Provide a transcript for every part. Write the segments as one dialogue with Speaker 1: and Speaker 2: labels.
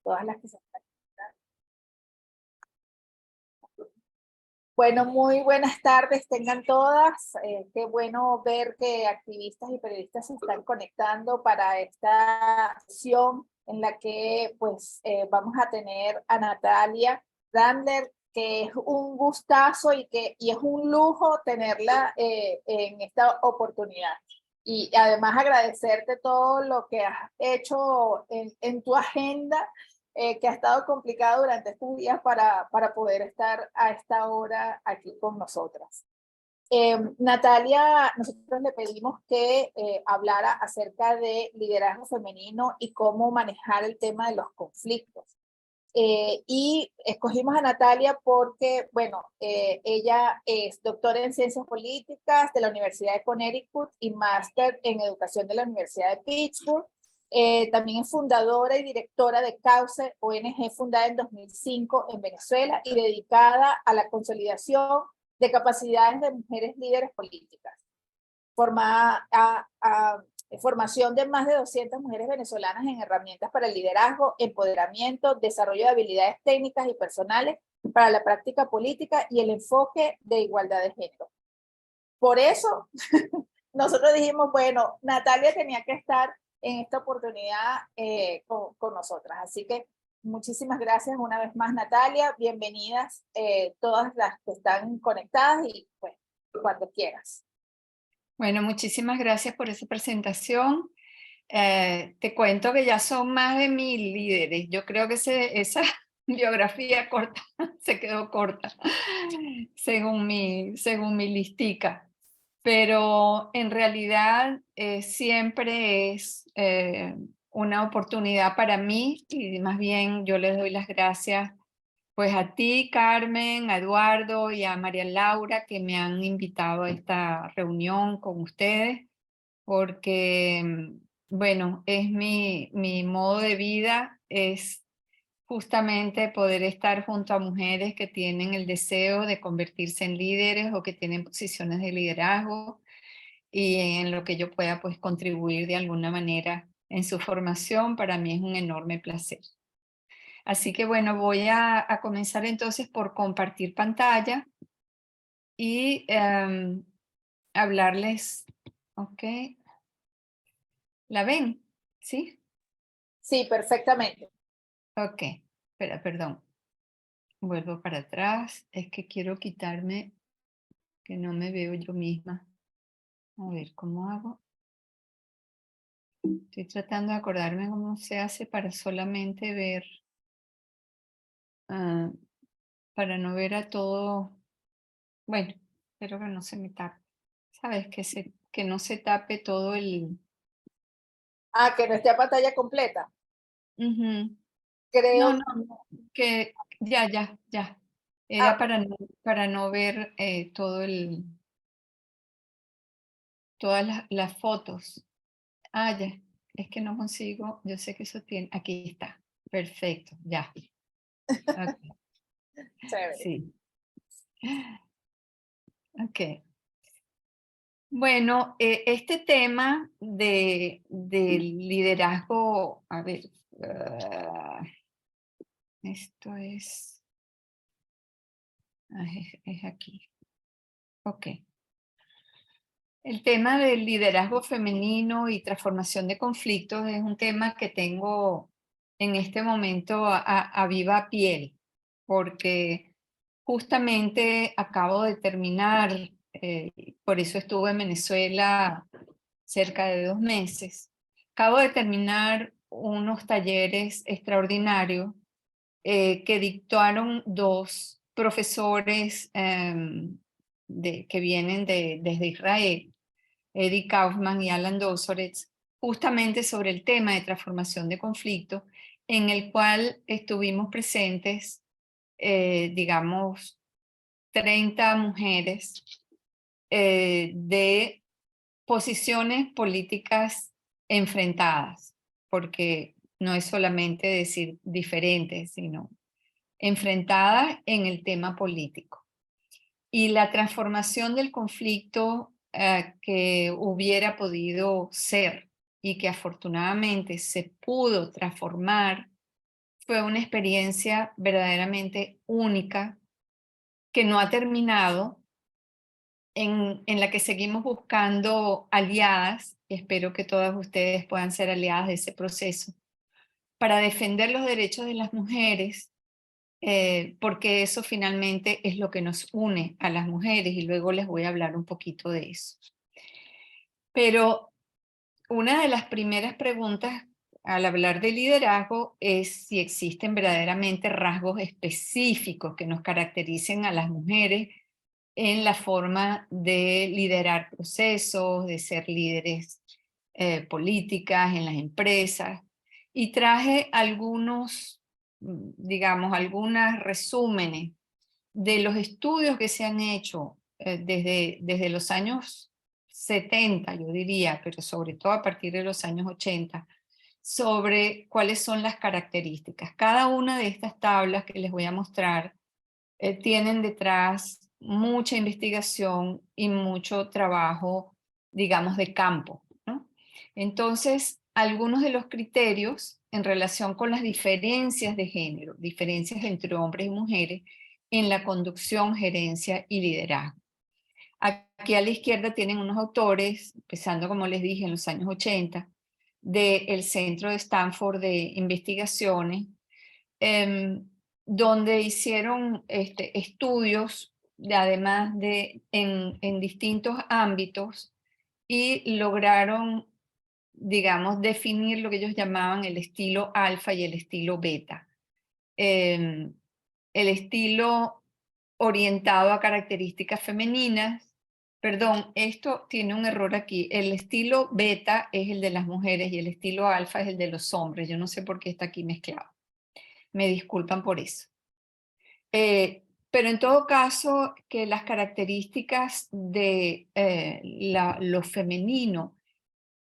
Speaker 1: Todas las que se están. Bueno, muy buenas tardes tengan todas. Qué bueno ver que activistas y periodistas se están conectando para esta sesión en la que vamos a tener a Natalia Randler, que es un gustazo y es un lujo tenerla en esta oportunidad. Y además agradecerte todo lo que has hecho en tu agenda, que ha estado complicado durante estos días para poder estar a esta hora aquí con nosotras. Natalia, nosotros le pedimos que hablara acerca de liderazgo femenino y cómo manejar el tema de los conflictos. Y escogimos a Natalia porque, ella es doctora en Ciencias Políticas de la Universidad de Connecticut y máster en Educación de la Universidad de Pittsburgh. También es fundadora y directora de Cauce, ONG fundada en 2005 en Venezuela y dedicada a la consolidación de capacidades de mujeres líderes políticas. Formación de más de 200 mujeres venezolanas en herramientas para el liderazgo, empoderamiento, desarrollo de habilidades técnicas y personales para la práctica política y el enfoque de igualdad de género. Por eso, nosotros dijimos, bueno, Natalia tenía que estar en esta oportunidad con nosotras. Así que muchísimas gracias una vez más, Natalia. Bienvenidas todas las que están conectadas y pues cuando quieras.
Speaker 2: Bueno, muchísimas gracias por esa presentación. Te cuento que ya son más de 1000 líderes. Yo creo que esa biografía corta se quedó corta, según mi listica. Pero en realidad siempre es una oportunidad para mí y más bien yo les doy las gracias pues a ti, Carmen, a Eduardo y a María Laura que me han invitado a esta reunión con ustedes, porque, bueno, es mi modo de vida, es justamente poder estar junto a mujeres que tienen el deseo de convertirse en líderes o que tienen posiciones de liderazgo y en lo que yo pueda pues contribuir de alguna manera en su formación, para mí es un enorme placer. Así que bueno, voy a comenzar entonces por compartir pantalla y hablarles. Ok, ¿la ven? ¿Sí?
Speaker 1: Sí, perfectamente.
Speaker 2: Ok, espera, perdón. Vuelvo para atrás. Es que quiero quitarme, que no me veo yo misma. A ver, ¿cómo hago? Estoy tratando de acordarme cómo se hace para solamente ver, ah, para no ver a todo. Bueno, espero que no se me tape. ¿Sabes? Que no se tape todo el...
Speaker 1: Que no esté a pantalla completa.
Speaker 2: Ujú. No,
Speaker 1: Creo.
Speaker 2: no, que ya. Era
Speaker 1: Ah,
Speaker 2: para no ver todo todas las fotos. Ya, es que no consigo, yo sé que eso tiene, aquí está, perfecto, ya. Ok,
Speaker 1: chévere.
Speaker 2: sí, ok. Bueno, este tema del liderazgo, a ver, ah, esto es aquí, ok. El tema del liderazgo femenino y transformación de conflictos es un tema que tengo en este momento a viva piel, porque justamente acabo de terminar, por eso estuve en Venezuela cerca de 2 meses, acabo de terminar unos talleres extraordinarios que dictaron 2 profesores que vienen desde Israel, Eddie Kaufman y Alan Dozoretz, justamente sobre el tema de transformación de conflictos, en el cual estuvimos presentes, digamos, 30 mujeres de posiciones políticas enfrentadas, porque no es solamente decir diferentes, sino enfrentadas en el tema político. Y la transformación del conflicto que hubiera podido ser y que afortunadamente se pudo transformar fue una experiencia verdaderamente única que no ha terminado, en la que seguimos buscando aliadas, y espero que todas ustedes puedan ser aliadas de ese proceso, para defender los derechos de las mujeres, porque eso finalmente es lo que nos une a las mujeres, y luego les voy a hablar un poquito de eso. Pero una de las primeras preguntas al hablar de liderazgo es si existen verdaderamente rasgos específicos que nos caractericen a las mujeres en la forma de liderar procesos, de ser líderes políticas en las empresas. Y traje algunos, digamos, algunos resúmenes de los estudios que se han hecho desde los años 70, yo diría, pero sobre todo a partir de los años 80, sobre cuáles son las características. Cada una de estas tablas que les voy a mostrar tienen detrás mucha investigación y mucho trabajo, digamos, de campo, ¿no? Entonces, algunos de los criterios en relación con las diferencias de género, diferencias entre hombres y mujeres en la conducción, gerencia y liderazgo. Aquí a la izquierda tienen unos autores, empezando como les dije en los años 80, del Centro de Stanford de Investigaciones, donde hicieron estudios, además en distintos ámbitos, y lograron, digamos, definir lo que ellos llamaban el estilo alfa y el estilo beta. El estilo orientado a características femeninas, perdón, esto tiene un error aquí, el estilo beta es el de las mujeres y el estilo alfa es el de los hombres, yo no sé por qué está aquí mezclado. Me disculpan por eso. Pero en todo caso, que las características de lo femenino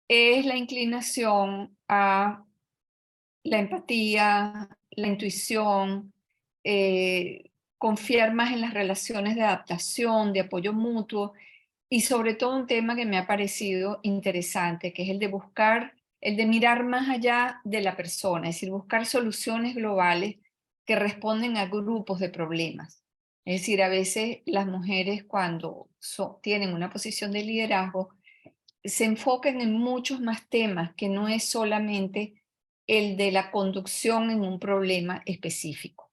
Speaker 2: es la inclinación a la empatía, la intuición, confiar más en las relaciones de adaptación, de apoyo mutuo, y sobre todo un tema que me ha parecido interesante, que es el de buscar, el de mirar más allá de la persona, es decir, buscar soluciones globales que responden a grupos de problemas. Es decir, a veces las mujeres cuando tienen una posición de liderazgo se enfocan en muchos más temas que no es solamente el de la conducción en un problema específico.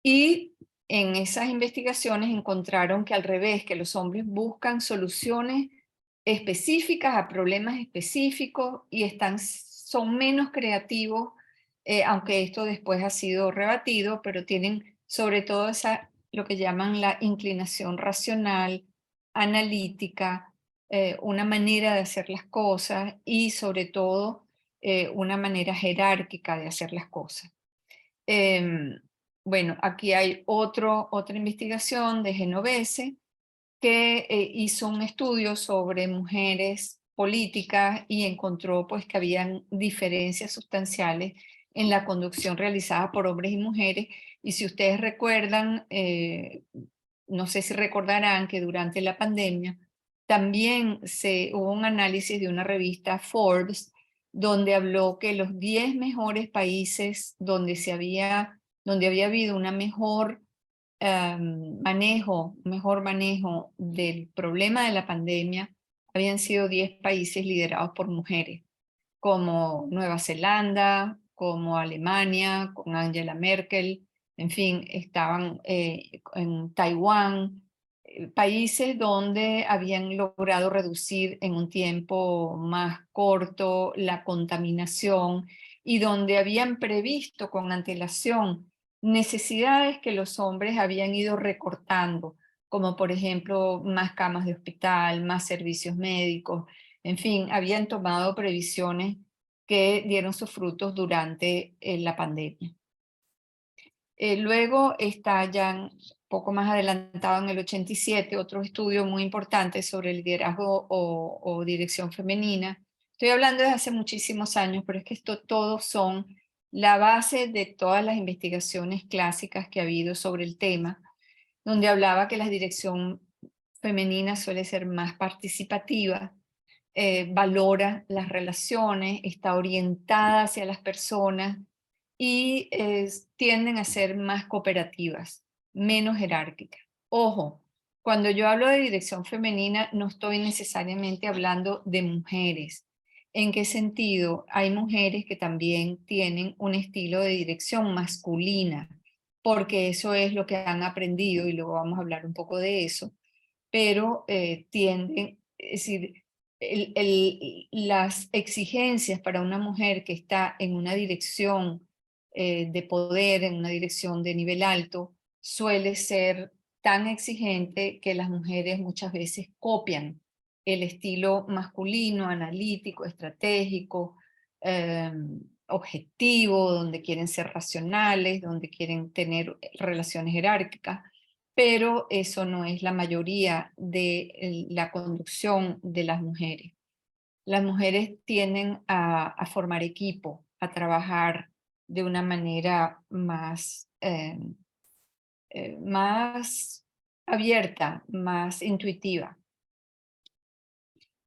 Speaker 2: Y en esas investigaciones encontraron que al revés, que los hombres buscan soluciones específicas a problemas específicos y son menos creativos, aunque esto después ha sido rebatido, pero tienen sobre todo lo que llaman la inclinación racional, analítica, una manera de hacer las cosas y sobre todo una manera jerárquica de hacer las cosas. Bueno, aquí hay otra investigación de Genovese que hizo un estudio sobre mujeres políticas y encontró pues que habían diferencias sustanciales en la conducción realizada por hombres y mujeres. Y si ustedes recuerdan, no sé si recordarán que durante la pandemia también hubo un análisis de una revista Forbes donde habló que los 10 mejores países donde había habido una mejor mejor manejo del problema de la pandemia habían sido 10 países liderados por mujeres, como Nueva Zelanda, como Alemania, con Angela Merkel, en fin, estaban en Taiwán, países donde habían logrado reducir en un tiempo más corto la contaminación y donde habían previsto con antelación necesidades que los hombres habían ido recortando, como por ejemplo más camas de hospital, más servicios médicos, en fin, habían tomado previsiones que dieron sus frutos durante la pandemia. Luego está ya un poco más adelantado en el 87 otro estudio muy importante sobre el liderazgo o dirección femenina. Estoy hablando de hace muchísimos años, pero es que esto todos son la base de todas las investigaciones clásicas que ha habido sobre el tema, donde hablaba que la dirección femenina suele ser más participativa, valora las relaciones, está orientada hacia las personas, y tienden a ser más cooperativas, menos jerárquicas. Ojo, cuando yo hablo de dirección femenina, no estoy necesariamente hablando de mujeres. ¿En qué sentido? Hay mujeres que también tienen un estilo de dirección masculina, porque eso es lo que han aprendido y luego vamos a hablar un poco de eso, pero tienden, es decir, las exigencias para una mujer que está en una dirección de poder, en una dirección de nivel alto, suele ser tan exigente que las mujeres muchas veces copian el estilo masculino, analítico, estratégico, eh, objetivo, donde quieren ser racionales, donde quieren tener relaciones jerárquicas, pero eso no es la mayoría de la conducción de las mujeres. Las mujeres tienden a formar equipo, a trabajar de una manera más abierta, más intuitiva.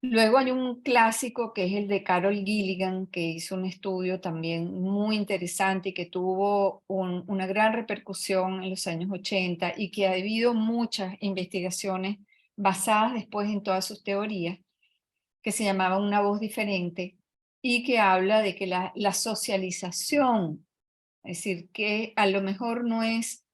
Speaker 2: Luego hay un clásico que es el de Carol Gilligan, que hizo un estudio también muy interesante y que tuvo una gran repercusión en los años 80 y que ha habido muchas investigaciones basadas después en todas sus teorías, que se llamaba Una voz diferente y que habla de que la socialización, es decir, que a lo mejor no es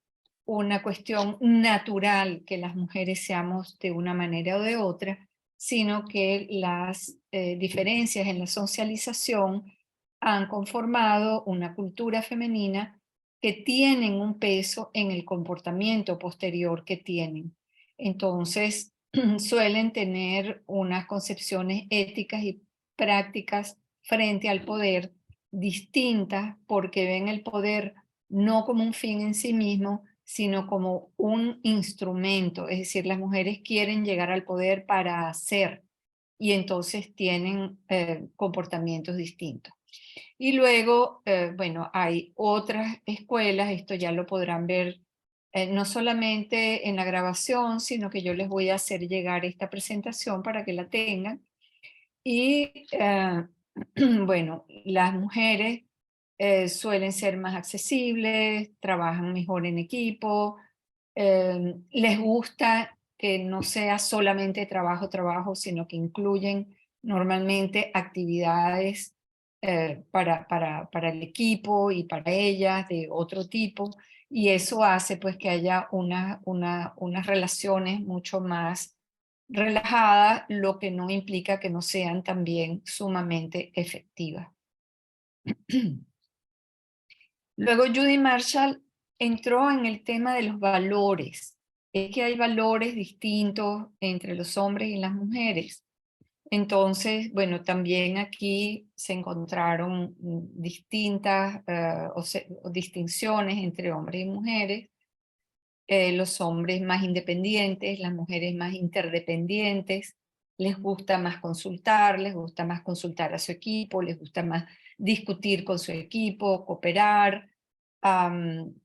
Speaker 2: una cuestión natural que las mujeres seamos de una manera o de otra, sino que las diferencias en la socialización han conformado una cultura femenina que tienen un peso en el comportamiento posterior que tienen. Entonces, suelen tener unas concepciones éticas y prácticas frente al poder distintas porque ven el poder no como un fin en sí mismo, sino como un instrumento. Es decir, las mujeres quieren llegar al poder para hacer y entonces tienen comportamientos distintos. Y luego, bueno, hay otras escuelas, esto ya lo podrán ver no solamente en la grabación, sino que yo les voy a hacer llegar esta presentación para que la tengan. Y bueno, las mujeres suelen ser más accesibles, trabajan mejor en equipo, les gusta que no sea solamente trabajo, sino que incluyen normalmente actividades para el equipo y para ellas de otro tipo, y eso hace pues que haya unas relaciones mucho más relajadas, lo que no implica que no sean también sumamente efectivas. Luego Judy Marshall entró en el tema de los valores. Es que hay valores distintos entre los hombres y las mujeres. Entonces, bueno, también aquí se encontraron distintas o distinciones entre hombres y mujeres. Los hombres más independientes, las mujeres más interdependientes, les gusta más consultar, les gusta más consultar a su equipo, les gusta más discutir con su equipo, cooperar,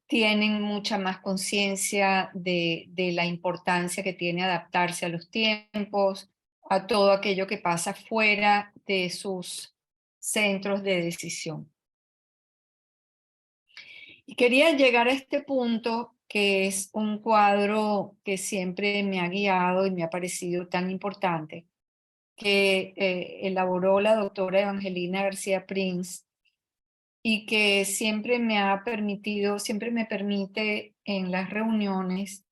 Speaker 2: tienen mucha más conciencia de la importancia que tiene adaptarse a los tiempos, a todo aquello que pasa fuera de sus centros de decisión. Y quería llegar a este punto, que es un cuadro que siempre me ha guiado y me ha parecido tan importante, que elaboró la doctora Evangelina García Prince y que siempre me ha permitido, siempre me permite en las reuniones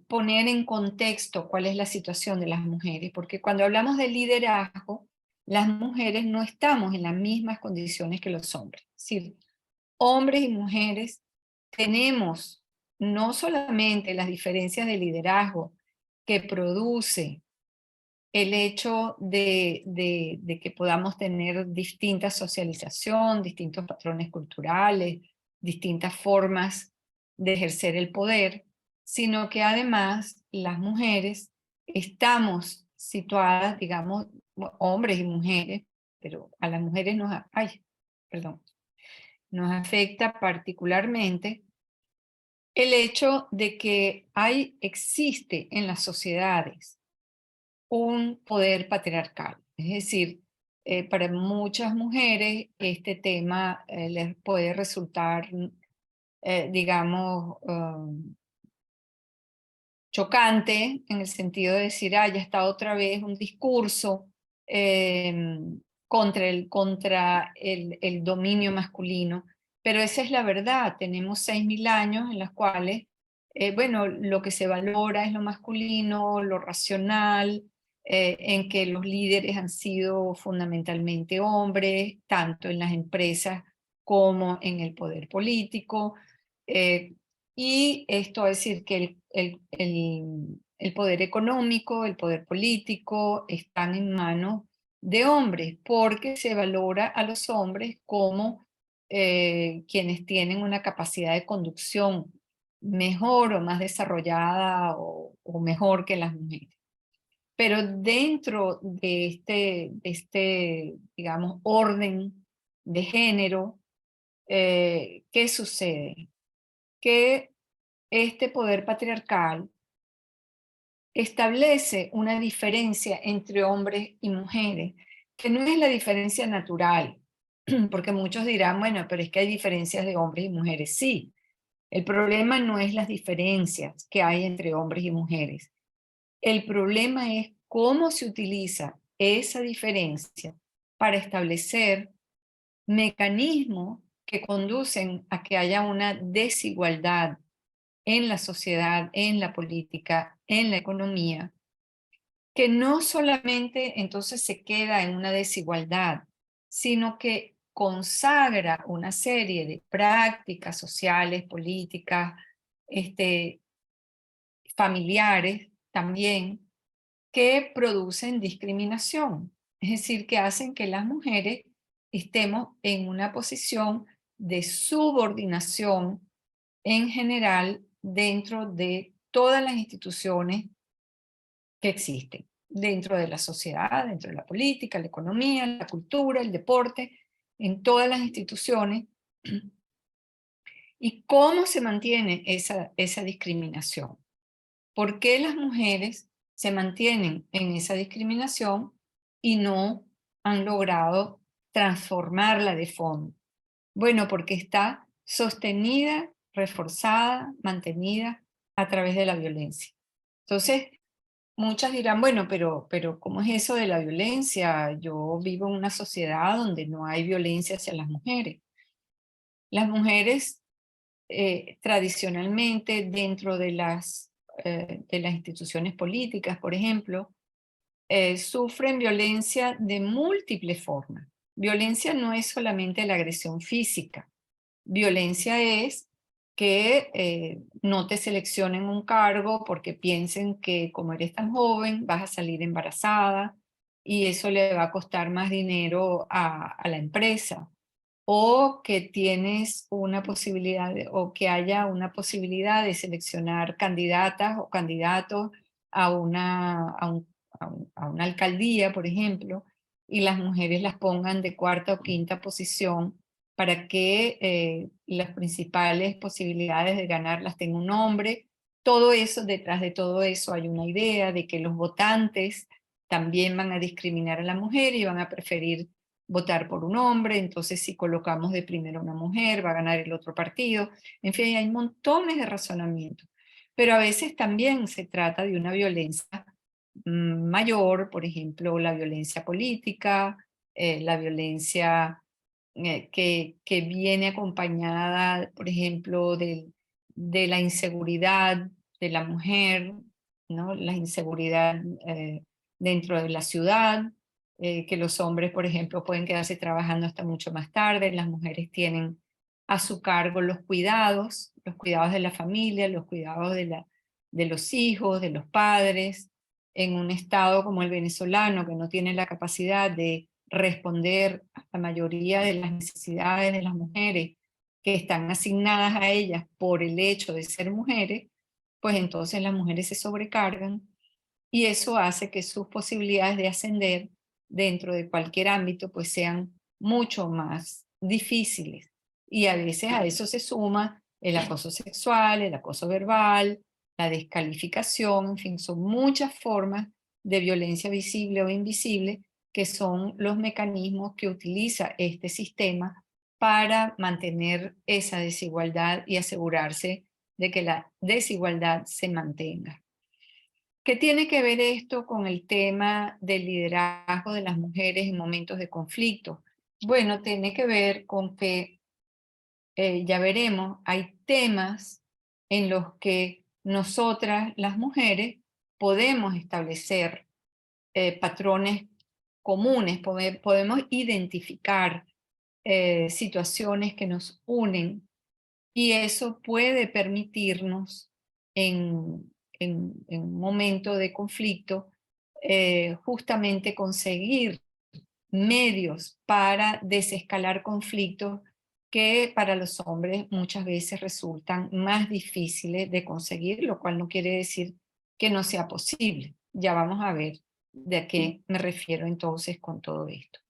Speaker 2: poner en contexto cuál es la situación de las mujeres, porque cuando hablamos de liderazgo, las mujeres no estamos en las mismas condiciones que los hombres. Es decir, hombres y mujeres tenemos no solamente las diferencias de liderazgo que produce el hecho de que podamos tener distinta socialización, distintos patrones culturales, distintas formas de ejercer el poder, sino que además las mujeres estamos situadas, digamos, hombres y mujeres, pero a las mujeres nos afecta particularmente el hecho de que existe en las sociedades un poder patriarcal. Es decir, para muchas mujeres este tema les puede resultar, digamos, chocante en el sentido de decir, ya está otra vez un discurso contra el dominio masculino. Pero esa es la verdad, tenemos 6.000 años en los cuales, bueno, lo que se valora es lo masculino, lo racional, en que los líderes han sido fundamentalmente hombres, tanto en las empresas como en el poder político. Y esto es decir que el poder económico, el poder político están en manos de hombres, porque se valora a los hombres como quienes tienen una capacidad de conducción mejor o más desarrollada o mejor que las mujeres. Pero dentro de este, digamos, orden de género, ¿qué sucede? Que este poder patriarcal establece una diferencia entre hombres y mujeres, que no es la diferencia natural, porque muchos dirán, bueno, pero es que hay diferencias de hombres y mujeres. Sí, el problema no es las diferencias que hay entre hombres y mujeres. El problema es cómo se utiliza esa diferencia para establecer mecanismos que conducen a que haya una desigualdad en la sociedad, en la política, en la economía, que no solamente entonces se queda en una desigualdad, sino que consagra una serie de prácticas sociales, políticas, familiares también, que producen discriminación. Es decir, que hacen que las mujeres estemos en una posición de subordinación en general dentro de todas las instituciones que existen, dentro de la sociedad, dentro de la política, la economía, la cultura, el deporte, en todas las instituciones. ¿Y cómo se mantiene esa discriminación? ¿Por qué las mujeres se mantienen en esa discriminación y no han logrado transformarla de fondo? Bueno, porque está sostenida, reforzada, mantenida a través de la violencia. Entonces, muchas dirán, bueno, pero ¿cómo es eso de la violencia? Yo vivo en una sociedad donde no hay violencia hacia las mujeres. Las mujeres tradicionalmente dentro de las instituciones políticas, por ejemplo, sufren violencia de múltiples formas. Violencia no es solamente la agresión física. Violencia es que no te seleccionen un cargo porque piensen que como eres tan joven vas a salir embarazada y eso le va a costar más dinero a la empresa. O que tienes una posibilidad, o que haya una posibilidad de seleccionar candidatas o candidatos a una alcaldía, por ejemplo, y las mujeres las pongan de cuarta o quinta posición para que las principales posibilidades de ganar las tenga un hombre. Todo eso, detrás de todo eso hay una idea de que los votantes también van a discriminar a la mujer y van a preferir votar por un hombre, entonces si colocamos de primero a una mujer, va a ganar el otro partido. En fin, hay montones de razonamientos. Pero a veces también se trata de una violencia mayor, por ejemplo, la violencia política, la violencia que viene acompañada, por ejemplo, de la inseguridad de la mujer, ¿no? La inseguridad dentro de la ciudad, que los hombres, por ejemplo, pueden quedarse trabajando hasta mucho más tarde, las mujeres tienen a su cargo los cuidados de la familia, los cuidados de los hijos, de los padres, en un estado como el venezolano, que no tiene la capacidad de responder a la mayoría de las necesidades de las mujeres que están asignadas a ellas por el hecho de ser mujeres, pues entonces las mujeres se sobrecargan y eso hace que sus posibilidades de ascender dentro de cualquier ámbito pues sean mucho más difíciles. Y a veces a eso se suma el acoso sexual, el acoso verbal, la descalificación, en fin, son muchas formas de violencia visible o invisible que son los mecanismos que utiliza este sistema para mantener esa desigualdad y asegurarse de que la desigualdad se mantenga. ¿Qué tiene que ver esto con el tema del liderazgo de las mujeres en momentos de conflicto? Bueno, tiene que ver con que, ya veremos, hay temas en los que nosotras, las mujeres, podemos establecer patrones comunes, podemos identificar situaciones que nos unen y eso puede permitirnos en un momento de conflicto justamente conseguir medios para desescalar conflictos que para los hombres muchas veces resultan más difíciles de conseguir, lo cual no quiere decir que no sea posible. Ya vamos a ver de a qué me refiero entonces con todo esto.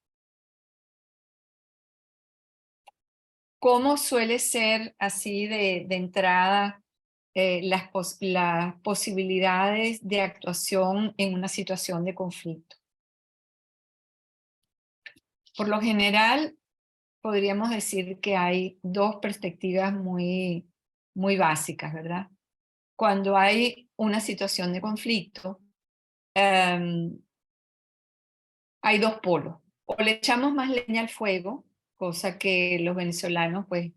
Speaker 2: ¿Cómo suele ser así de entrada las posibilidades de actuación en una situación de conflicto? Por lo general, podríamos decir que hay dos perspectivas muy básicas, ¿verdad? Cuando hay una situación de conflicto, hay dos polos. O le echamos más leña al fuego, cosa que los venezolanos pues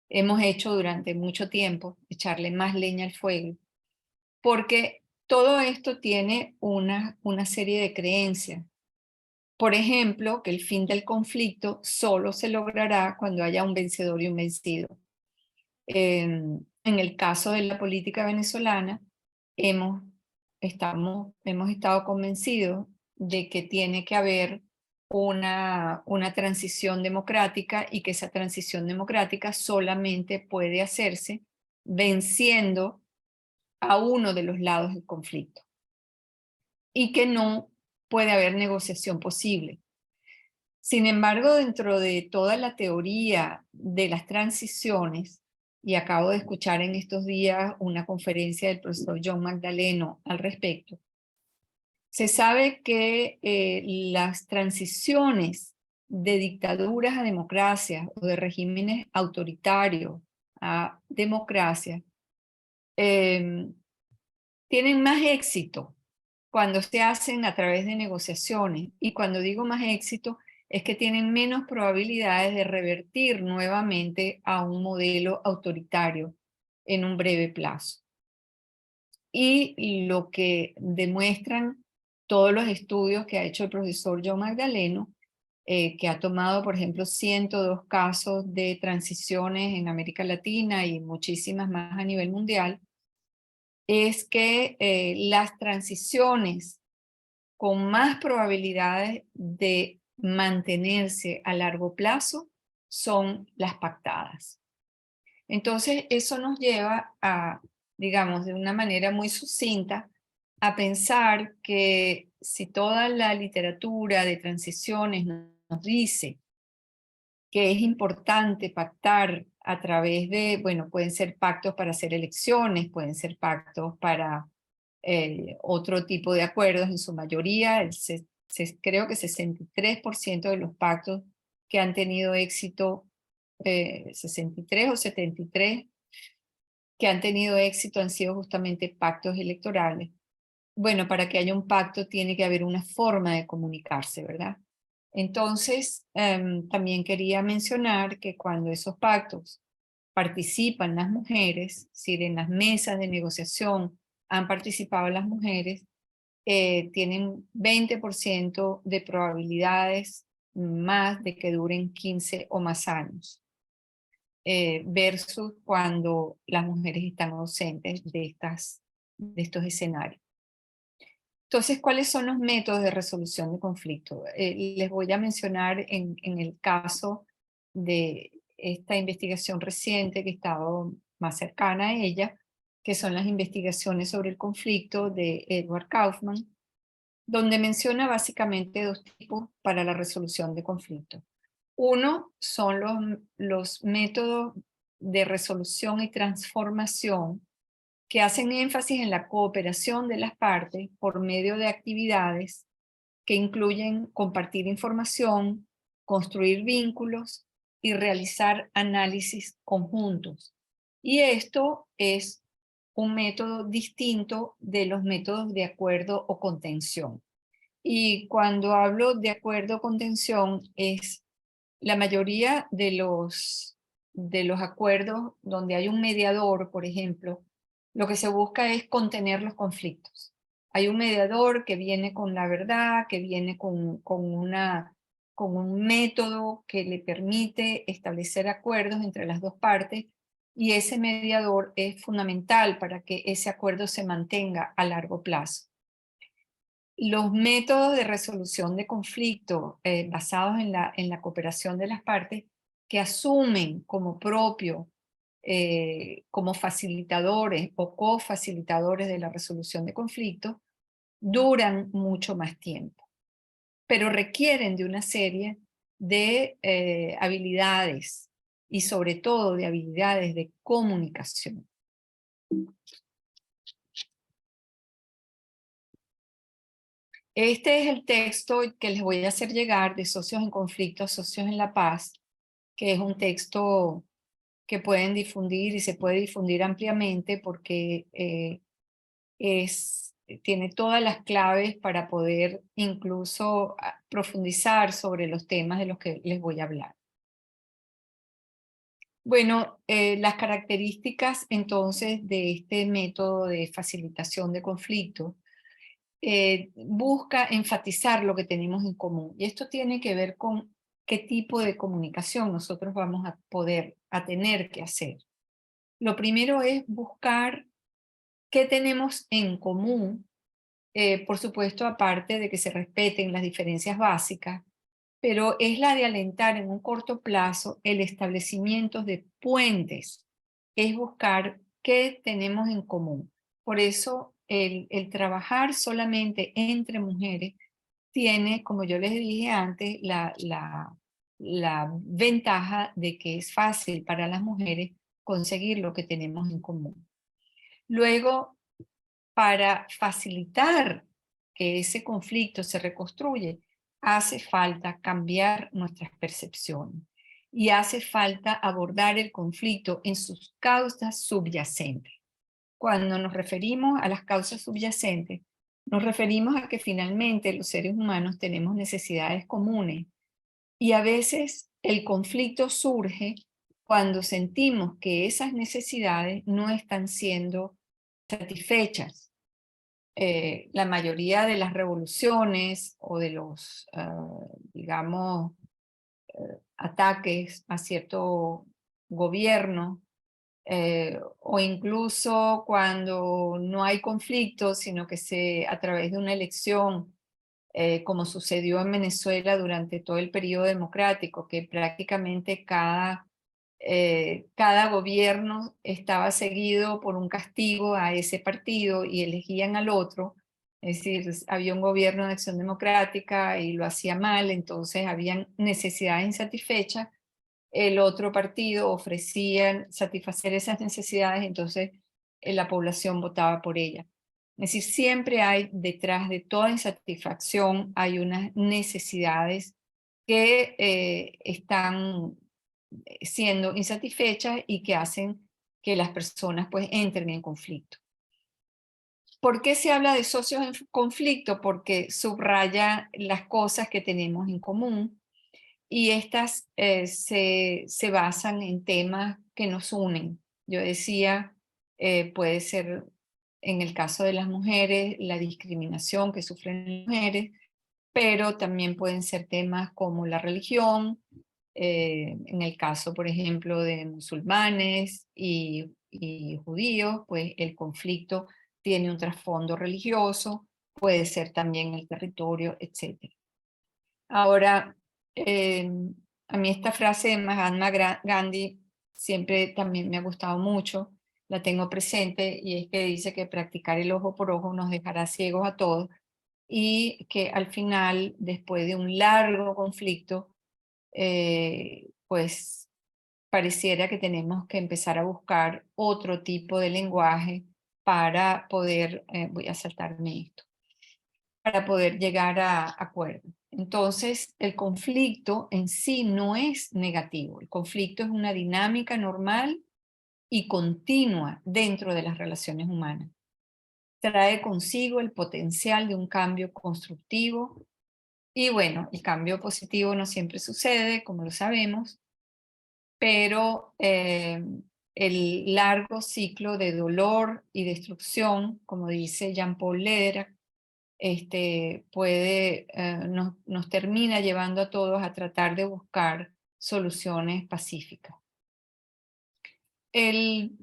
Speaker 2: hemos hecho durante mucho tiempo, echarle más leña al fuego, porque todo esto tiene una serie de creencias. Por ejemplo, que el fin del conflicto solo se logrará cuando haya un vencedor y un vencido. En el caso de la política venezolana, hemos estado convencidos de que tiene que haber una transición democrática y que esa transición democrática solamente puede hacerse venciendo a uno de los lados del conflicto y que no puede haber negociación posible. Sin embargo, dentro de toda la teoría de las transiciones, y acabo de escuchar en estos días una conferencia del profesor John Magdaleno al respecto, se sabe que las transiciones de dictaduras a democracias o de regímenes autoritarios a democracia tienen más éxito cuando se hacen a través de negociaciones. Y cuando digo más éxito, es que tienen menos probabilidades de revertir nuevamente a un modelo autoritario en un breve plazo. Y lo que demuestran todos los estudios que ha hecho el profesor John Magdaleno, que ha tomado, por ejemplo, 102 casos de transiciones en América Latina y muchísimas más a nivel mundial, es que las transiciones con más probabilidades de mantenerse a largo plazo son las pactadas. Entonces, eso nos lleva a, digamos, de una manera muy sucinta, a pensar que si toda la literatura de transiciones nos dice que es importante pactar a través de, bueno, pueden ser pactos para hacer elecciones, pueden ser pactos para otro tipo de acuerdos, en su mayoría, creo que 63% de los pactos que han tenido éxito, 63 o 73, que han tenido éxito han sido justamente pactos electorales. Bueno, para que haya un pacto tiene que haber una forma de comunicarse, ¿verdad? Entonces, también quería mencionar que cuando esos pactos participan las mujeres, si en las mesas de negociación han participado las mujeres, tienen 20% de probabilidades más de que duren 15 o más años, versus cuando las mujeres están ausentes de estos escenarios. Entonces, ¿cuáles son los métodos de resolución de conflicto? Les voy a mencionar en el caso de esta investigación reciente que he estado más cercana a ella, que son las investigaciones sobre el conflicto de Edward Kaufman, donde menciona básicamente dos tipos para la resolución de conflictos. Uno son los métodos de resolución y transformación que hacen énfasis en la cooperación de las partes por medio de actividades que incluyen compartir información, construir vínculos y realizar análisis conjuntos. Y esto es un método distinto de los métodos de acuerdo o contención. Y cuando hablo de acuerdo o contención, es la mayoría de los acuerdos donde hay un mediador, por ejemplo, lo que se busca es contener los conflictos. Hay un mediador que viene con la verdad, que viene con un método que le permite establecer acuerdos entre las dos partes, y ese mediador es fundamental para que ese acuerdo se mantenga a largo plazo. Los métodos de resolución de conflictos basados en la cooperación de las partes, que asumen como propio, como facilitadores o cofacilitadores de la resolución de conflictos, duran mucho más tiempo, pero requieren de una serie de habilidades y sobre todo de habilidades de comunicación. Este es el texto que les voy a hacer llegar de Socios en Conflicto, Socios en la Paz, que es un texto que pueden difundir y se puede difundir ampliamente porque tiene todas las claves para poder incluso profundizar sobre los temas de los que les voy a hablar. Bueno, las características entonces de este método de facilitación de conflicto busca enfatizar lo que tenemos en común. Y esto tiene que ver con qué tipo de comunicación nosotros vamos a tener que hacer. Lo primero es buscar qué tenemos en común, por supuesto, aparte de que se respeten las diferencias básicas, pero es la de alentar en un corto plazo el establecimiento de puentes, es buscar qué tenemos en común. Por eso el trabajar solamente entre mujeres tiene, como yo les dije antes, la ventaja de que es fácil para las mujeres conseguir lo que tenemos en común. Luego, para facilitar que ese conflicto se reconstruye, hace falta cambiar nuestras percepciones y hace falta abordar el conflicto en sus causas subyacentes. Cuando nos referimos a las causas subyacentes, nos referimos a que finalmente los seres humanos tenemos necesidades comunes y a veces el conflicto surge cuando sentimos que esas necesidades no están siendo satisfechas. La mayoría de las revoluciones o de los, digamos, ataques a cierto gobierno, o incluso cuando no hay conflicto, sino que a través de una elección, como sucedió en Venezuela durante todo el periodo democrático, que prácticamente cada gobierno estaba seguido por un castigo a ese partido y elegían al otro. Es decir, había un gobierno de acción democrática y lo hacía mal, entonces habían necesidades insatisfechas. El otro partido ofrecía satisfacer esas necesidades, entonces la población votaba por ella. Es decir, siempre hay detrás de toda insatisfacción, hay unas necesidades que están siendo insatisfechas y que hacen que las personas pues entren en conflicto. ¿Por qué se habla de socios en conflicto? Porque subraya las cosas que tenemos en común y estas se basan en temas que nos unen. Yo decía, puede ser en el caso de las mujeres, la discriminación que sufren las mujeres, pero también pueden ser temas como la religión, en el caso, por ejemplo, de musulmanes y judíos, pues el conflicto tiene un trasfondo religioso, puede ser también el territorio, etc. Ahora, a mí esta frase de Mahatma Gandhi siempre también me ha gustado mucho, la tengo presente, y es que dice que practicar el ojo por ojo nos dejará ciegos a todos, y que al final, después de un largo conflicto, pues pareciera que tenemos que empezar a buscar otro tipo de lenguaje para poder, voy a saltarme esto, para poder llegar a acuerdo. Entonces, el conflicto en sí no es negativo. El conflicto es una dinámica normal y continua dentro de las relaciones humanas. Trae consigo el potencial de un cambio constructivo y bueno, el cambio positivo no siempre sucede, como lo sabemos, pero el largo ciclo de dolor y destrucción, como dice Jean-Paul Lederach, nos termina llevando a todos a tratar de buscar soluciones pacíficas. El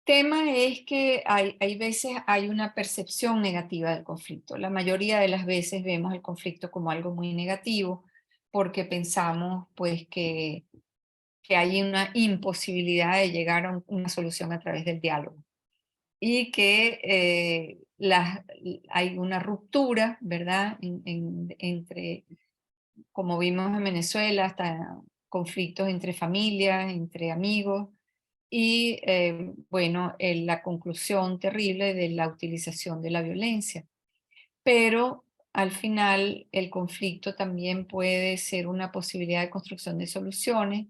Speaker 2: tema es que hay veces hay una percepción negativa del conflicto. La mayoría de las veces vemos el conflicto como algo muy negativo porque pensamos pues que hay una imposibilidad de llegar a una solución a través del diálogo y que hay una ruptura, ¿verdad? Entre, como vimos en Venezuela, hasta conflictos entre familias, entre amigos, y bueno, la conclusión terrible de la utilización de la violencia. Pero al final el conflicto también puede ser una posibilidad de construcción de soluciones,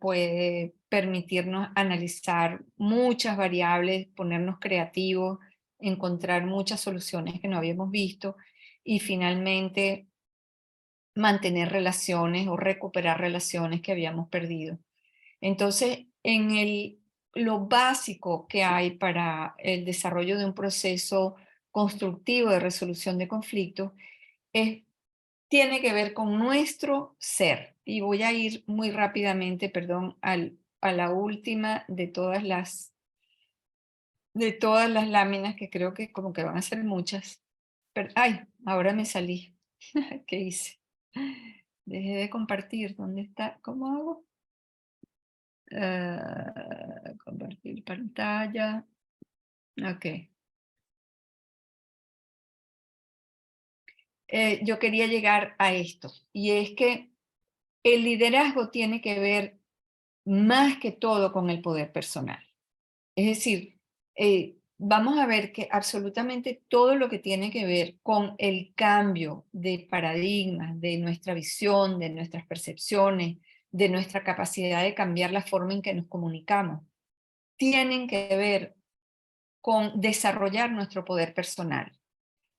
Speaker 2: puede permitirnos analizar muchas variables, ponernos creativos, encontrar muchas soluciones que no habíamos visto y finalmente mantener relaciones o recuperar relaciones que habíamos perdido. Entonces, lo básico que hay para el desarrollo de un proceso constructivo de resolución de conflictos tiene que ver con nuestro ser. Y voy a ir muy rápidamente, perdón, a la última de todas las láminas, que creo que como que van a ser muchas. Pero, ay, ahora me salí. ¿Qué hice? Dejé de compartir. ¿Dónde está? ¿Cómo hago? Compartir pantalla. Ok. Yo quería llegar a esto, y es que el liderazgo tiene que ver más que todo con el poder personal. Es decir, vamos a ver que absolutamente todo lo que tiene que ver con el cambio de paradigmas, de nuestra visión, de nuestras percepciones, de nuestra capacidad de cambiar la forma en que nos comunicamos, tienen que ver con desarrollar nuestro poder personal.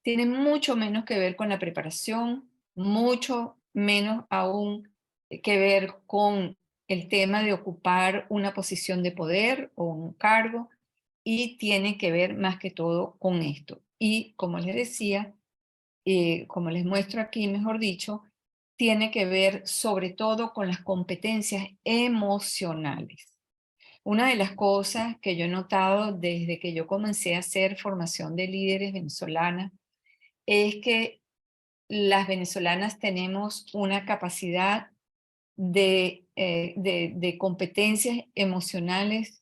Speaker 2: Tiene mucho menos que ver con la preparación, mucho menos aún que ver con el tema de ocupar una posición de poder o un cargo, y tiene que ver más que todo con esto. Y como les decía, como les muestro aquí, mejor dicho, tiene que ver sobre todo con las competencias emocionales. Una de las cosas que yo he notado desde que yo comencé a hacer formación de líderes venezolanas es que las venezolanas tenemos una capacidad de competencias emocionales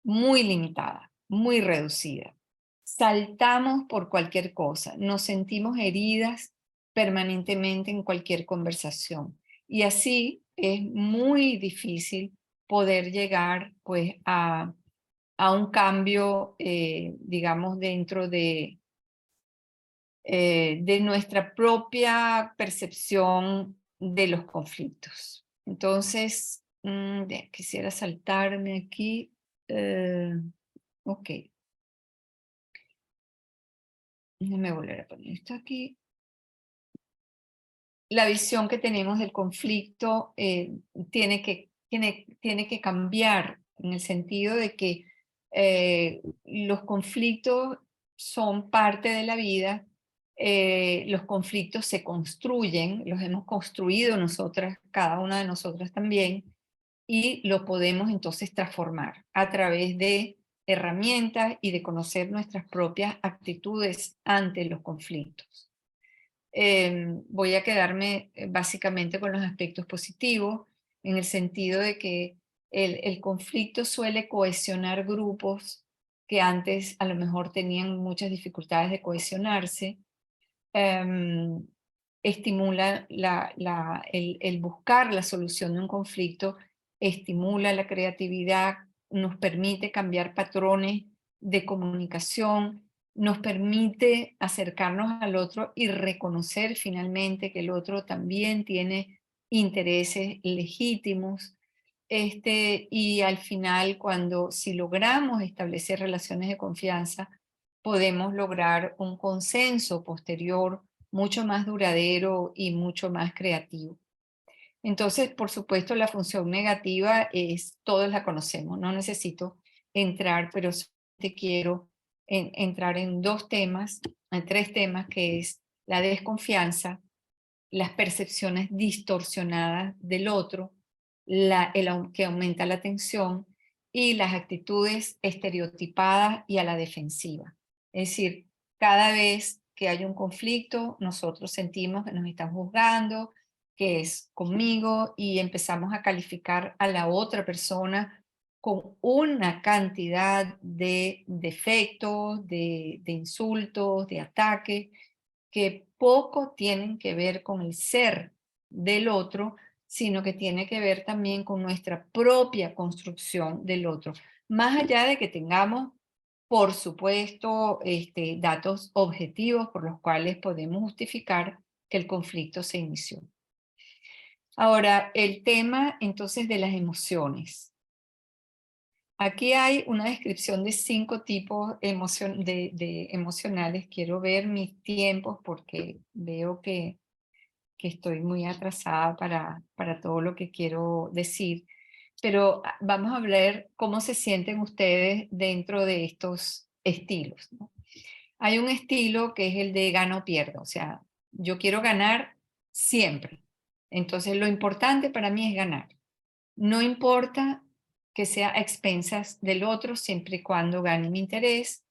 Speaker 2: muy limitada, muy reducida. Saltamos por cualquier cosa, nos sentimos heridas permanentemente en cualquier conversación. Y así es muy difícil poder llegar pues a un cambio, digamos, dentro de nuestra propia percepción de los conflictos. Entonces, quisiera saltarme aquí. Ok, déjame volver a poner esto aquí. La visión que tenemos del conflicto tiene que cambiar en el sentido de que los conflictos son parte de la vida. Los conflictos se construyen, los hemos construido nosotras, cada una de nosotras también, y lo podemos entonces transformar a través de herramientas y de conocer nuestras propias actitudes ante los conflictos. Voy a quedarme básicamente con los aspectos positivos, en el sentido de que el conflicto suele cohesionar grupos que antes a lo mejor tenían muchas dificultades de cohesionarse. Estimula el buscar la solución de un conflicto, estimula la creatividad, nos permite cambiar patrones de comunicación, nos permite acercarnos al otro y reconocer finalmente que el otro también tiene intereses legítimos. Y al final, si logramos establecer relaciones de confianza, podemos lograr un consenso posterior mucho más duradero y mucho más creativo. Entonces, por supuesto, la función negativa es, todos la conocemos, no necesito entrar, pero solamente quiero entrar en dos temas, en tres temas, que es la desconfianza, las percepciones distorsionadas del otro, que aumenta la tensión, y las actitudes estereotipadas y a la defensiva. Es decir, cada vez que hay un conflicto, nosotros sentimos que nos están juzgando, que es conmigo, y empezamos a calificar a la otra persona con una cantidad de defectos, de insultos, de ataques, que poco tienen que ver con el ser del otro, sino que tiene que ver también con nuestra propia construcción del otro. Más allá de que tengamos, por supuesto, datos objetivos por los cuales podemos justificar que el conflicto se inició. Ahora, el tema entonces de las emociones. Aquí hay una descripción de 5 tipos de emocionales. Quiero ver mis tiempos porque veo que estoy muy atrasada para todo lo que quiero decir. Pero vamos a ver cómo se sienten ustedes dentro de estos estilos, ¿no? Hay un estilo que es el de gano o pierdo, o sea, yo quiero ganar siempre. Entonces, lo importante para mí es ganar. No importa que sea a expensas del otro, siempre y cuando gane mi interés.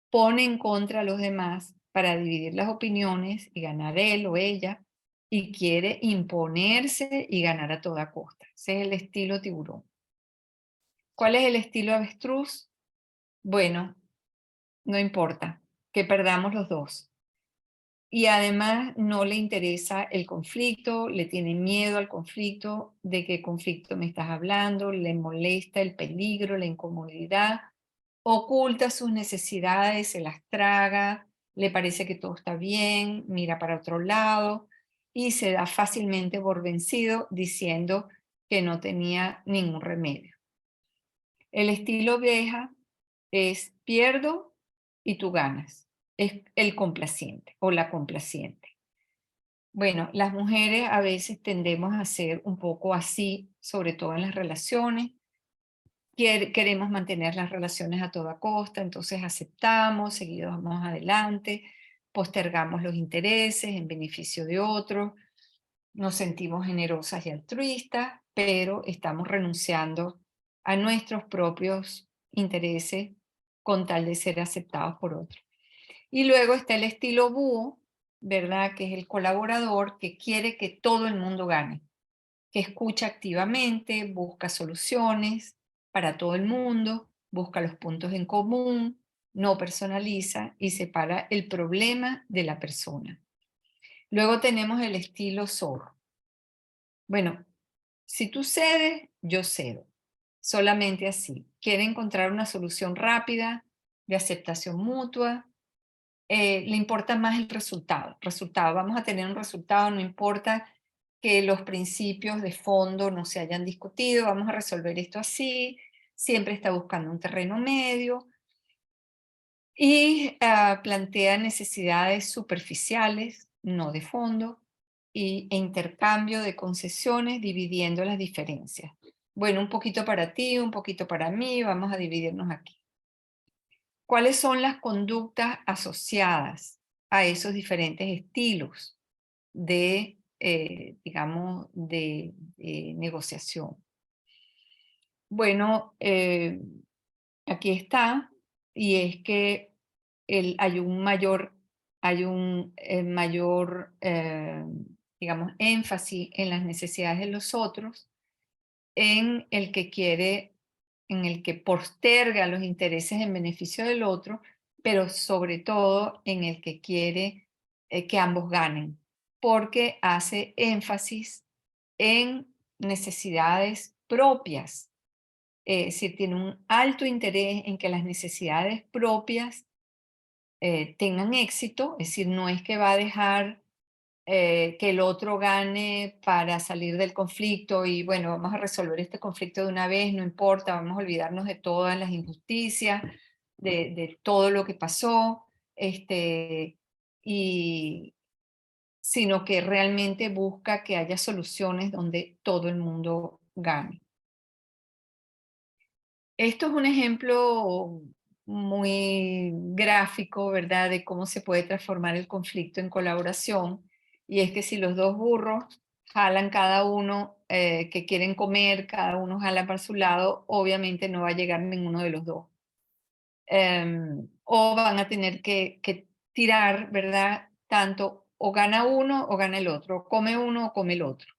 Speaker 2: Pone en contra a los demás para dividir las opiniones y ganar él o ella, y quiere imponerse y ganar a toda costa. Ese es el estilo tiburón. ¿Cuál es el estilo avestruz? Bueno, no importa, que perdamos los dos. Y además no le interesa el conflicto, le tiene miedo al conflicto, de qué conflicto me estás hablando, le molesta el peligro, la incomodidad, oculta sus necesidades, se las traga, le parece que todo está bien, mira para otro lado y se da fácilmente por vencido diciendo que no tenía ningún remedio. El estilo vieja es pierdo y tú ganas. Es el complaciente o la complaciente. Bueno, las mujeres a veces tendemos a ser un poco así, sobre todo en las relaciones. Queremos mantener las relaciones a toda costa, entonces aceptamos, seguidos vamos adelante, postergamos los intereses en beneficio de otros, nos sentimos generosas y altruistas, pero estamos renunciando a nuestros propios intereses con tal de ser aceptados por otros. Y luego está el estilo búho, ¿verdad? Que es el colaborador que quiere que todo el mundo gane, que escucha activamente, busca soluciones para todo el mundo, busca los puntos en común, no personaliza y separa el problema de la persona. Luego tenemos el estilo zorro. Bueno, si tú cedes, yo cedo. Solamente así. Quiere encontrar una solución rápida, de aceptación mutua. Le importa más el resultado. Vamos a tener un resultado, no importa que los principios de fondo no se hayan discutido, vamos a resolver esto así, siempre está buscando un terreno medio y plantea necesidades superficiales, no de fondo, e intercambio de concesiones dividiendo las diferencias. Bueno, un poquito para ti, un poquito para mí, vamos a dividirnos aquí. ¿Cuáles son las conductas asociadas a esos diferentes estilos de, digamos, de negociación? Bueno, aquí está, y es que hay un mayor, digamos, énfasis en las necesidades de los otros, en el que en el que posterga los intereses en beneficio del otro, pero sobre todo en el que quiere que ambos ganen, porque hace énfasis en necesidades propias. Es decir, tiene un alto interés en que las necesidades propias tengan éxito, es decir, no es que va a dejar que el otro gane para salir del conflicto y bueno, vamos a resolver este conflicto de una vez, no importa, vamos a olvidarnos de todas las injusticias, de todo lo que pasó, y sino que realmente busca que haya soluciones donde todo el mundo gane. Esto es un ejemplo muy gráfico, ¿verdad?, de cómo se puede transformar el conflicto en colaboración. Y es que si los dos burros jalan cada uno que quieren comer, cada uno jala para su lado, obviamente no va a llegar ninguno de los dos. O van a tener que tirar, ¿verdad? Tanto o gana uno o gana el otro, o come uno o come el otro.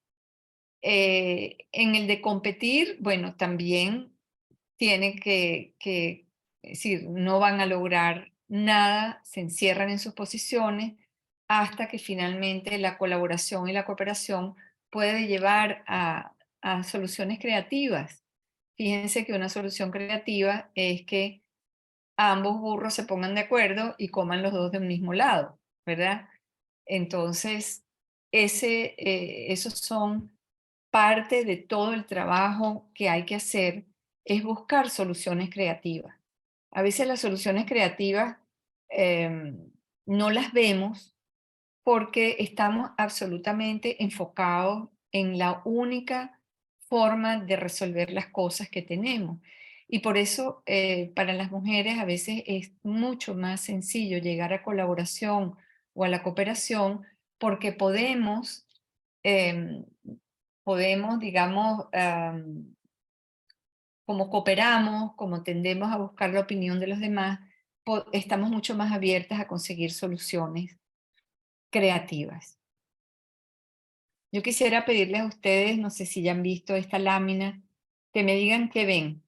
Speaker 2: En el de competir, bueno, también tienen es decir, no van a lograr nada, se encierran en sus posiciones hasta que finalmente la colaboración y la cooperación puede llevar a soluciones creativas. Fíjense que una solución creativa es que ambos burros se pongan de acuerdo y coman los dos del mismo lado, ¿verdad? Entonces, esos son parte de todo el trabajo que hay que hacer, es buscar soluciones creativas. A veces las soluciones creativas no las vemos porque estamos absolutamente enfocados en la única forma de resolver las cosas que tenemos. Y por eso para las mujeres a veces es mucho más sencillo llegar a colaboración o a la cooperación porque em, podemos, digamos, como cooperamos, como tendemos a buscar la opinión de los demás, estamos mucho más abiertas a conseguir soluciones creativas. Yo quisiera pedirles a ustedes, no sé si ya han visto esta lámina, que me digan qué ven.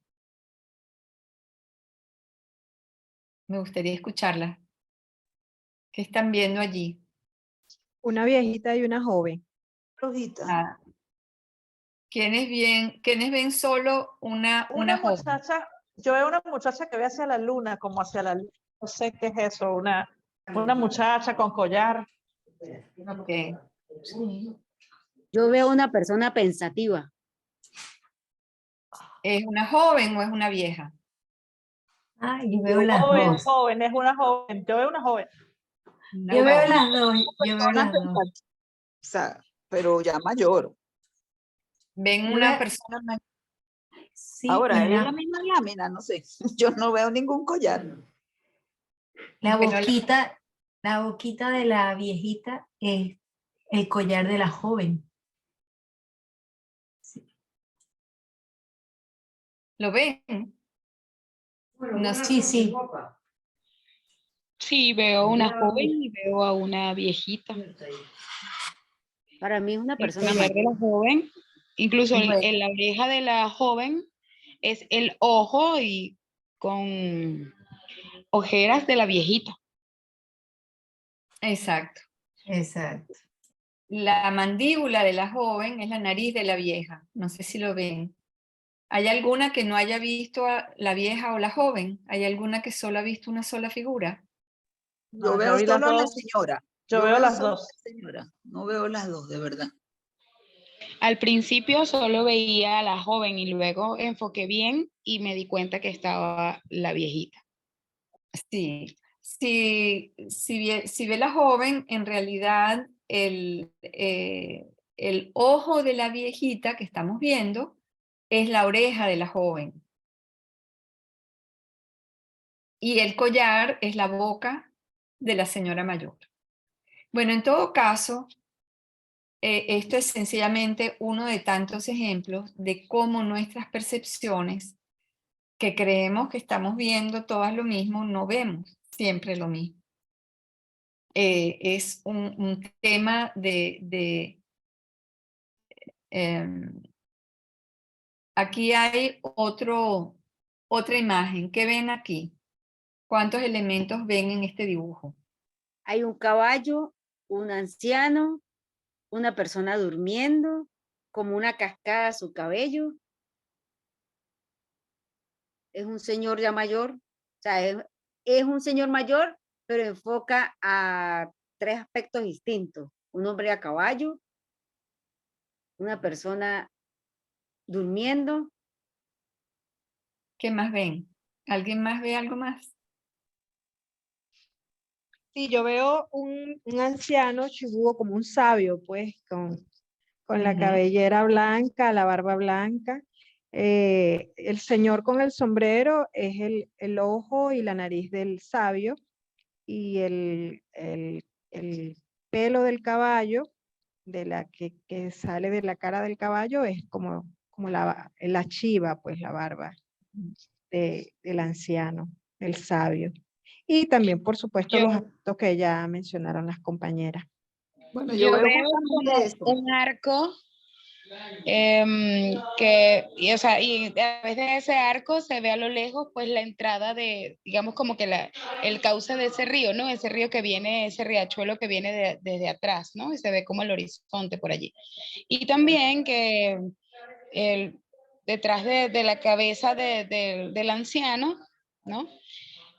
Speaker 2: Me gustaría escucharla. ¿Qué están viendo allí?
Speaker 3: Una viejita y una joven.
Speaker 4: Rojita.
Speaker 2: Ah, ¿quiénes ven solo una
Speaker 4: Una
Speaker 2: joven?
Speaker 4: muchacha, yo veo una muchacha que ve hacia la luna, como hacia la luna. No sé qué es eso, una muchacha con collar.
Speaker 2: Ok.
Speaker 5: Yo veo una persona pensativa.
Speaker 2: ¿Es una joven o es una vieja?
Speaker 6: Ay, yo veo las
Speaker 4: Joven,
Speaker 6: dos.
Speaker 4: joven, es una joven. Yo veo una joven.
Speaker 2: Una
Speaker 6: Yo veo
Speaker 2: joven.
Speaker 6: las dos. Yo veo
Speaker 7: Personas
Speaker 6: las dos.
Speaker 7: pensativas, pero ya mayor.
Speaker 2: Ven
Speaker 6: Yo
Speaker 2: una
Speaker 6: veo-
Speaker 2: persona mayor.
Speaker 6: Sí,
Speaker 7: Ahora, es la
Speaker 6: la,
Speaker 7: misma lámina, no sé. Yo no veo ningún collar.
Speaker 6: la
Speaker 2: Bueno,
Speaker 6: la boquita de la viejita es el collar de la joven.
Speaker 2: ¿lo ven? No sé.
Speaker 6: Sí, sí.
Speaker 8: Sí, veo una joven y veo a una viejita.
Speaker 5: Para mí es una
Speaker 8: El
Speaker 5: persona
Speaker 8: collar de
Speaker 5: mayor.
Speaker 8: la joven, incluso
Speaker 2: Bueno.
Speaker 8: en la oreja de la joven es el ojo y con ojeras de la viejita.
Speaker 2: Exacto.
Speaker 6: Exacto.
Speaker 2: La mandíbula de la joven es la nariz de la vieja. No sé si lo ven. ¿Hay alguna que no haya visto a la vieja o la joven? ¿Hay alguna que solo ha visto una sola figura?
Speaker 7: Yo
Speaker 4: No,
Speaker 7: veo
Speaker 4: vi las
Speaker 7: solo a la
Speaker 4: dos.
Speaker 7: señora.
Speaker 4: Yo veo las
Speaker 7: solo a
Speaker 4: dos.
Speaker 7: la señora. No veo las dos, de verdad.
Speaker 8: Al principio solo veía a la joven y luego enfoqué bien y me di cuenta que estaba la viejita.
Speaker 2: Sí. Si ve la joven, en realidad el ojo de la viejita que estamos viendo es la oreja de la joven. Y el collar es la boca de la señora mayor. Bueno, en todo caso, esto es sencillamente uno de tantos ejemplos de cómo nuestras percepciones, que creemos que estamos viendo todas lo mismo, no vemos siempre lo mismo. Es un tema aquí hay otra imagen. ¿Qué ven aquí? ¿Cuántos elementos ven en este dibujo?
Speaker 5: Hay un caballo, un anciano, una persona durmiendo, como una cascada a su cabello. Es un señor ya mayor, o sea, es un señor mayor pero enfoca a 3 aspectos distintos. Un hombre a caballo, una persona durmiendo.
Speaker 2: ¿Qué más ven? ¿Alguien más ve algo más?
Speaker 3: Sí, yo veo un anciano chibúo como un sabio, pues, con la
Speaker 2: Ujú.
Speaker 3: cabellera blanca, la barba blanca. El señor con el sombrero es el ojo y la nariz del sabio, y el pelo del caballo, que sale de la cara del caballo, es como la chiva, pues la barba del anciano, el sabio. Y también, por supuesto, los
Speaker 8: Yo,
Speaker 3: aspectos que ya mencionaron las compañeras.
Speaker 7: Bueno, yo
Speaker 8: yo
Speaker 7: veo
Speaker 8: veo
Speaker 7: justamente eso.
Speaker 8: como un arco y, o sea, y a través de ese arco se ve a lo lejos pues la entrada de, digamos como que el cauce de ese río, ¿no? Ese río que viene, ese riachuelo que viene desde atrás, ¿no? Y se ve como el horizonte por allí. Y también que detrás de la cabeza del anciano, ¿no?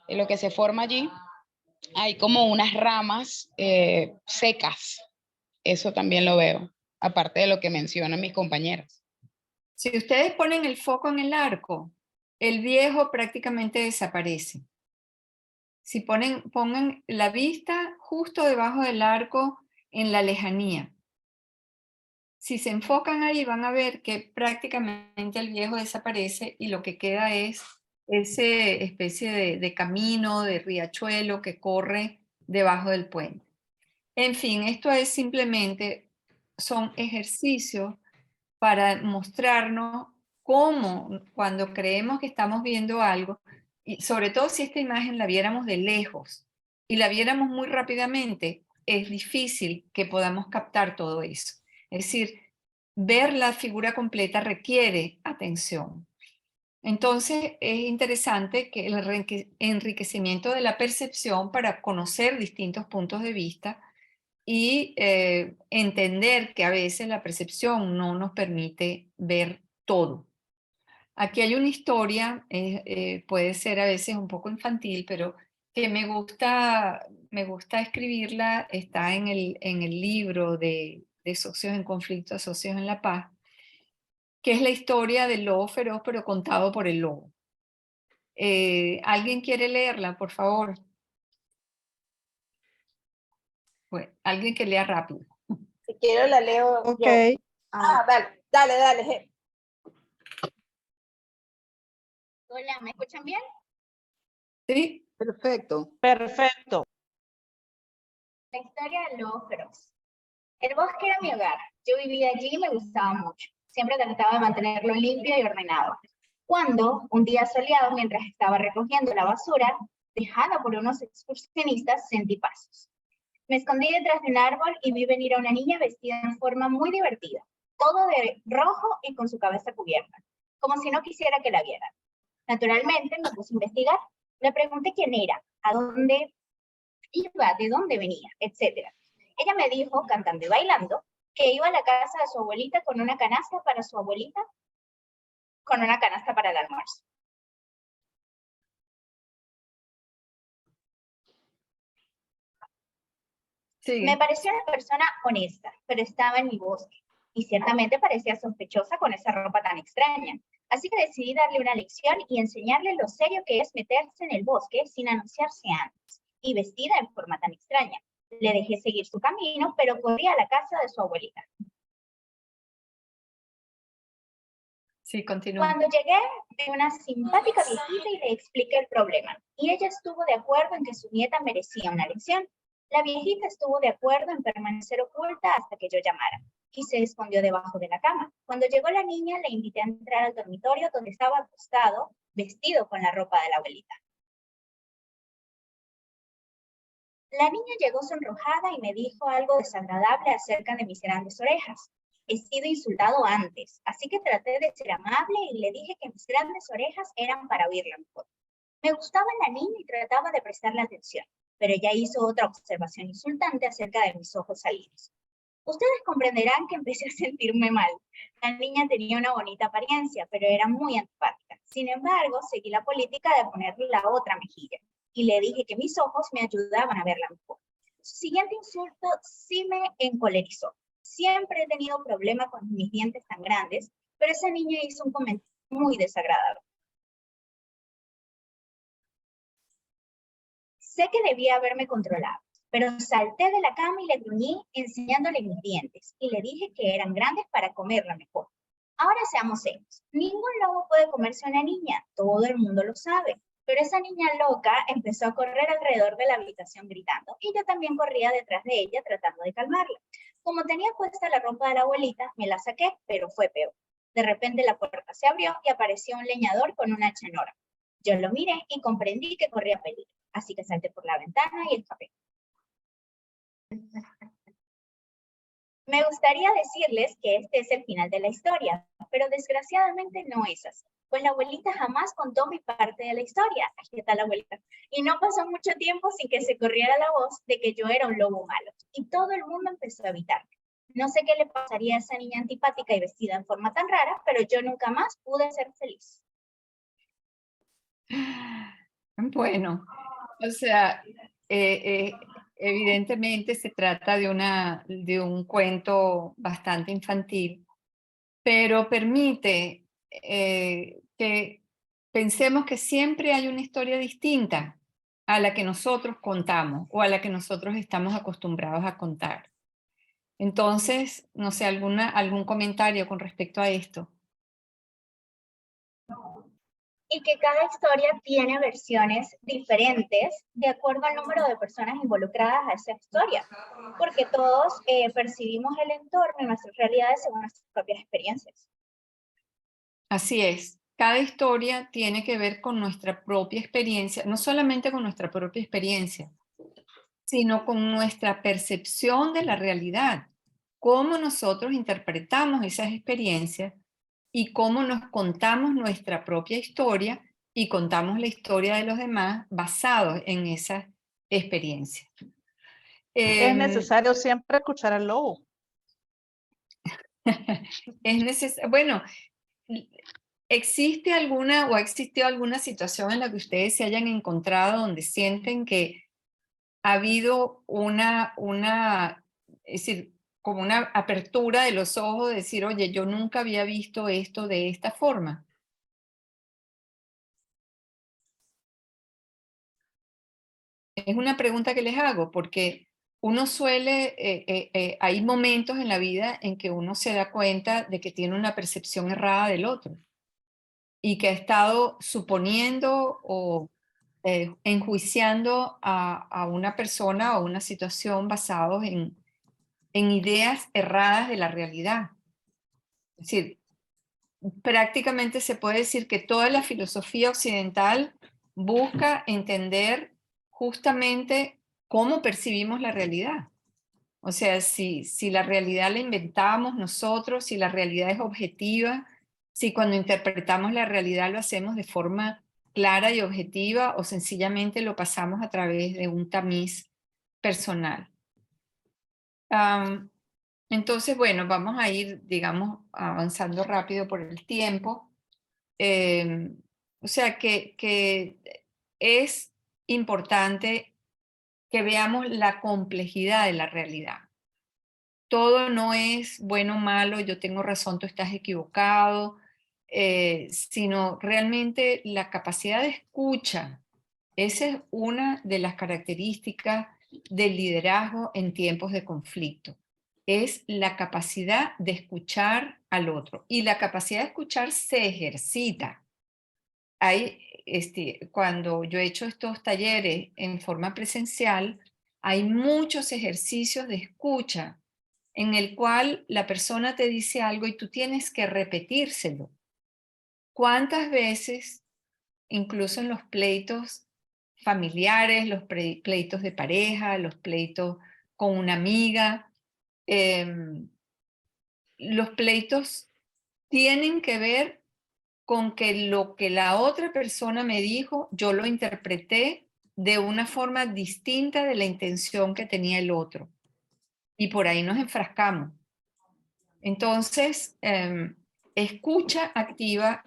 Speaker 8: Lo que se forma allí, hay como unas ramas secas. Eso también lo veo, aparte de lo que mencionan mis compañeras.
Speaker 2: Si ustedes ponen el foco en el arco, el viejo prácticamente desaparece. Si pongan la vista justo debajo del arco en la lejanía. Si se enfocan ahí van a ver que prácticamente el viejo desaparece y lo que queda es esa especie de camino, de riachuelo que corre debajo del puente. En fin, esto es simplemente, son ejercicios para mostrarnos cómo cuando creemos que estamos viendo algo, y sobre todo si esta imagen la viéramos de lejos y la viéramos muy rápidamente, es difícil que podamos captar todo eso. Es decir, ver la figura completa requiere atención. Entonces, es interesante que el enriquecimiento de la percepción para conocer distintos puntos de vista y entender que a veces la percepción no nos permite ver todo. Aquí hay una historia, puede ser a veces un poco infantil, pero que me gusta escribirla, está en el libro de Socios en Conflicto, Socios en la Paz, que es la historia del lobo feroz, pero contado por el lobo. ¿Alguien quiere leerla, por favor? Bueno, alguien que lea rápido.
Speaker 1: Si quiero la leo
Speaker 3: Ok,
Speaker 1: yo. Dale, dale, dale.
Speaker 9: Hola, ¿me escuchan bien?
Speaker 2: ¿Sí?
Speaker 7: Perfecto.
Speaker 4: Perfecto.
Speaker 9: La historia del lobo feroz. El bosque era mi hogar. Yo vivía allí y me gustaba mucho. Siempre trataba de mantenerlo limpio y ordenado. Cuando, un día soleado, mientras estaba recogiendo la basura, dejada por unos excursionistas, sentí pasos. Me escondí detrás de un árbol y vi venir a una niña vestida en forma muy divertida, todo de rojo y con su cabeza cubierta, como si no quisiera que la vieran. Naturalmente me puse a investigar. Le pregunté quién era, a dónde iba, de dónde venía, etc. Ella me dijo, cantando y bailando, que iba a la casa de su abuelita con una canasta para su abuelita, con una canasta para el almuerzo. Me pareció una persona honesta, pero estaba en mi bosque, y ciertamente parecía sospechosa con esa ropa tan extraña. Así que decidí darle una lección y enseñarle lo serio que es meterse en el bosque sin anunciarse antes, y vestida en forma tan extraña. Le dejé seguir su camino, pero corrí a la casa de su abuelita.
Speaker 2: Sí, continúa.
Speaker 9: Cuando llegué, vi una simpática viejita y le expliqué el problema, y ella estuvo de acuerdo en que su nieta merecía una lección. La viejita estuvo de acuerdo en permanecer oculta hasta que yo llamara, y se escondió debajo de la cama. Cuando llegó la niña, le invité a entrar al dormitorio donde estaba acostado, vestido con la ropa de la abuelita. La niña llegó sonrojada y me dijo algo desagradable acerca de mis grandes orejas. He sido insultado antes, así que traté de ser amable y le dije que mis grandes orejas eran para oírla mejor. Me gustaba la niña y trataba de prestarle atención, pero ella hizo otra observación insultante acerca de mis ojos salidos. Ustedes comprenderán que empecé a sentirme mal. La niña tenía una bonita apariencia, pero era muy antipática. Sin embargo, seguí la política de ponerle la otra mejilla. y le dije que mis ojos me ayudaban a verla mejor. Su siguiente insulto sí me encolerizó. Siempre he tenido problemas con mis dientes tan grandes, pero esa niña hizo un comentario muy desagradable. Sé que debía haberme controlado, pero salté de la cama y le gruñí enseñándole mis dientes y le dije que eran grandes para comerla mejor. Ahora seamos serios. Ningún lobo puede comerse a una niña, todo el mundo lo sabe. Pero esa niña loca empezó a correr alrededor de la habitación gritando y yo también corría detrás de ella tratando de calmarla. Como tenía puesta la ropa de la abuelita, me la saqué, pero fue peor. De repente la puerta se abrió y apareció un leñador con una hacha enorme. Yo lo miré y comprendí que corría peligro, así que salté por la ventana y escapé. Me gustaría decirles que este es el final de la historia, pero desgraciadamente no es así, pues la abuelita jamás contó mi parte de la historia. ¿Qué tal, abuelita? Y no pasó mucho tiempo sin que se corriera la voz de que yo era un lobo malo, y todo el mundo empezó a evitarme. No sé qué le pasaría a esa niña antipática y vestida en forma tan rara, pero yo nunca más pude ser feliz.
Speaker 2: Bueno, o sea, evidentemente se trata de un cuento bastante infantil, pero permite que pensemos que siempre hay una historia distinta a la que nosotros contamos o a la que nosotros estamos acostumbrados a contar. Entonces, no sé, algún comentario con respecto a esto.
Speaker 9: Y que cada historia tiene versiones diferentes de acuerdo al número de personas involucradas a esa historia, porque todos percibimos el entorno y nuestras realidades según nuestras propias experiencias.
Speaker 2: Así es, cada historia tiene que ver con nuestra propia experiencia, no solamente con nuestra propia experiencia, sino con nuestra percepción de la realidad, cómo nosotros interpretamos esas experiencias y cómo nos contamos nuestra propia historia y contamos la historia de los demás basados en esa experiencia.
Speaker 4: Es necesario siempre escuchar al lobo.
Speaker 2: Bueno, ¿existe alguna o ha existido alguna situación en la que ustedes se hayan encontrado donde sienten que ha habido es decir, como una apertura de los ojos, de decir, oye, yo nunca había visto esto de esta forma? Es una pregunta que les hago porque uno suele, hay momentos en la vida en que uno se da cuenta de que tiene una percepción errada del otro y que ha estado suponiendo o enjuiciando a una persona o una situación basados en ideas erradas de la realidad. Es decir, prácticamente se puede decir que toda la filosofía occidental busca entender justamente cómo percibimos la realidad. O sea, si la realidad la inventamos nosotros, si la realidad es objetiva, si cuando interpretamos la realidad lo hacemos de forma clara y objetiva o sencillamente lo pasamos a través de un tamiz personal. Entonces, bueno, vamos a ir, digamos, avanzando rápido por el tiempo. O sea, que es importante que veamos la complejidad de la realidad. Todo no es bueno o malo, yo tengo razón, tú estás equivocado, sino realmente la capacidad de escucha. Esa es una de las características del liderazgo en tiempos de conflicto. Es la capacidad de escuchar al otro. Y la capacidad de escuchar se ejercita. Cuando yo he hecho estos talleres en forma presencial, hay muchos ejercicios de escucha en el cual la persona te dice algo y tú tienes que repetírselo. ¿Cuántas veces, incluso en los pleitos familiares, los pleitos de pareja, los pleitos con una amiga, los pleitos tienen que ver con que lo que la otra persona me dijo, yo lo interpreté de una forma distinta de la intención que tenía el otro? Y por ahí nos enfrascamos. Entonces, escucha activa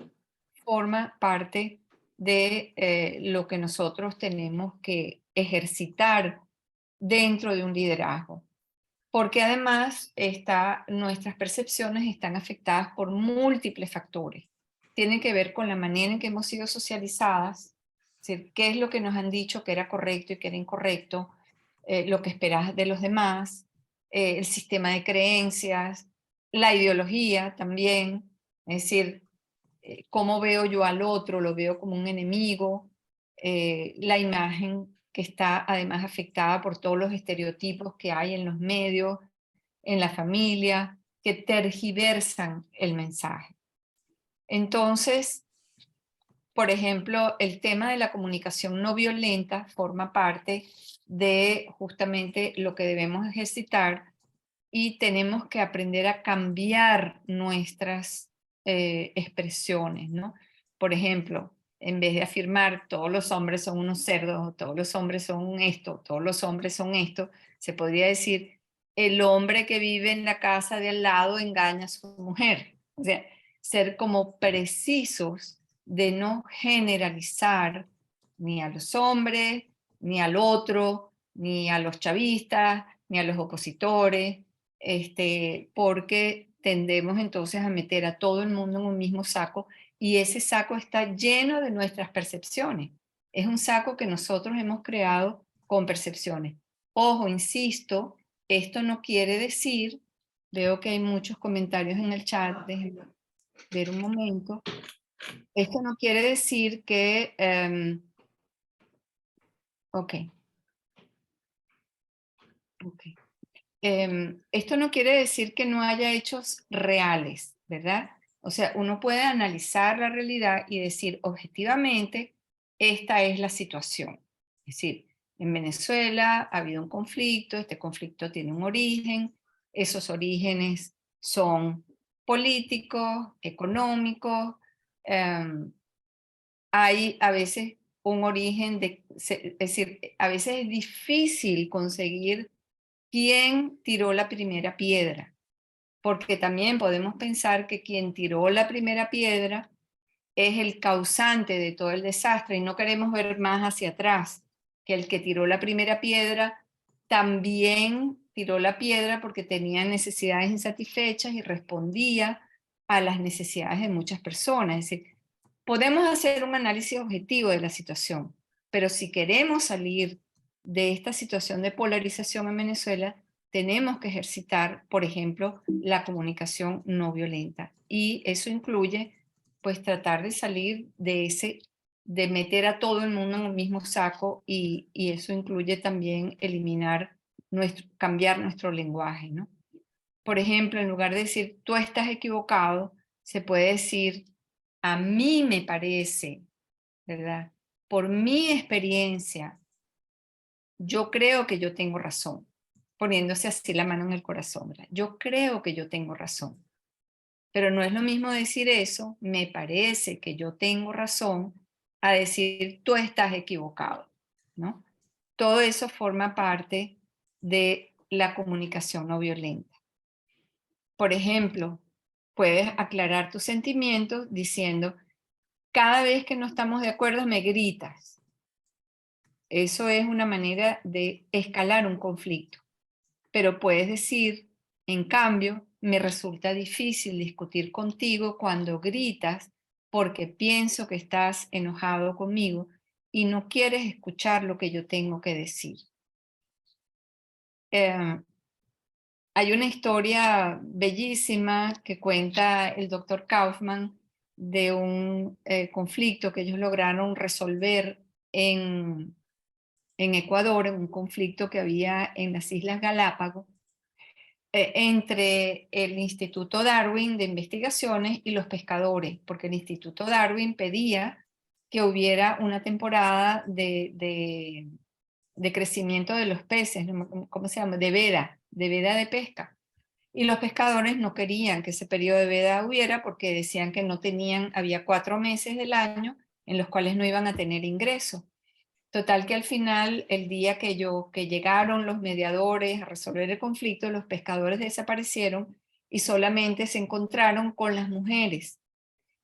Speaker 2: forma parte de lo que nosotros tenemos que ejercitar dentro de un liderazgo. Porque además nuestras percepciones están afectadas por múltiples factores. Tienen que ver con la manera en que hemos sido socializadas, es decir, qué es lo que nos han dicho que era correcto y que era incorrecto, lo que esperas de los demás, el sistema de creencias, la ideología también, es decir, cómo veo yo al otro, lo veo como un enemigo, la imagen que está además afectada por todos los estereotipos que hay en los medios, en la familia, que tergiversan el mensaje. Entonces, por ejemplo, el tema de la comunicación no violenta forma parte de justamente lo que debemos ejercitar y tenemos que aprender a cambiar nuestras expresiones, ¿no? Por ejemplo, en vez de afirmar todos los hombres son unos cerdos, todos los hombres son esto, todos los hombres son esto, se podría decir, el hombre que vive en la casa de al lado engaña a su mujer. O sea, ser como precisos de no generalizar ni a los hombres, ni al otro, ni a los chavistas, ni a los opositores, porque tendemos entonces a meter a todo el mundo en un mismo saco y ese saco está lleno de nuestras percepciones. Es un saco que nosotros hemos creado con percepciones. Ojo, insisto, esto no quiere decir, veo que hay muchos comentarios en el chat, déjenme ver un momento. Esto no quiere decir que... ok. Esto no quiere decir que no haya hechos reales, ¿verdad? O sea, uno puede analizar la realidad y decir objetivamente, esta es la situación. Es decir, en Venezuela ha habido un conflicto, este conflicto tiene un origen, esos orígenes son políticos, económicos, hay a veces un origen es decir, a veces es difícil conseguir quién tiró la primera piedra, porque también podemos pensar que quien tiró la primera piedra es el causante de todo el desastre y no queremos ver más hacia atrás, que el que tiró la primera piedra también tiró la piedra porque tenía necesidades insatisfechas y respondía a las necesidades de muchas personas. Es decir, podemos hacer un análisis objetivo de la situación, pero si queremos salir de esta situación de polarización en Venezuela, tenemos que ejercitar, por ejemplo, la comunicación no violenta. Y eso incluye, pues, tratar de salir de meter a todo el mundo en el mismo saco y eso incluye también cambiar nuestro lenguaje, ¿no? Por ejemplo, en lugar de decir, tú estás equivocado, se puede decir, a mí me parece, ¿verdad? Por mi experiencia, yo creo que yo tengo razón, poniéndose así la mano en el corazón, ¿verdad? Yo creo que yo tengo razón. Pero no es lo mismo decir eso, me parece que yo tengo razón, a decir tú estás equivocado, ¿no? Todo eso forma parte de la comunicación no violenta. Por ejemplo, puedes aclarar tus sentimientos diciendo, cada vez que no estamos de acuerdo me gritas. Eso es una manera de escalar un conflicto. Pero puedes decir, en cambio, me resulta difícil discutir contigo cuando gritas porque pienso que estás enojado conmigo y no quieres escuchar lo que yo tengo que decir. Hay una historia bellísima que cuenta el doctor Kaufman de un conflicto que ellos lograron resolver en Ecuador, en un conflicto que había en las Islas Galápagos, entre el Instituto Darwin de Investigaciones y los pescadores, porque el Instituto Darwin pedía que hubiera una temporada de crecimiento de los peces, ¿cómo se llama? De veda de pesca. Y los pescadores no querían que ese periodo de veda hubiera porque decían que no tenían, había 4 meses del año en los cuales no iban a tener ingresos. Total que al final, el día que llegaron los mediadores a resolver el conflicto, los pescadores desaparecieron y solamente se encontraron con las mujeres.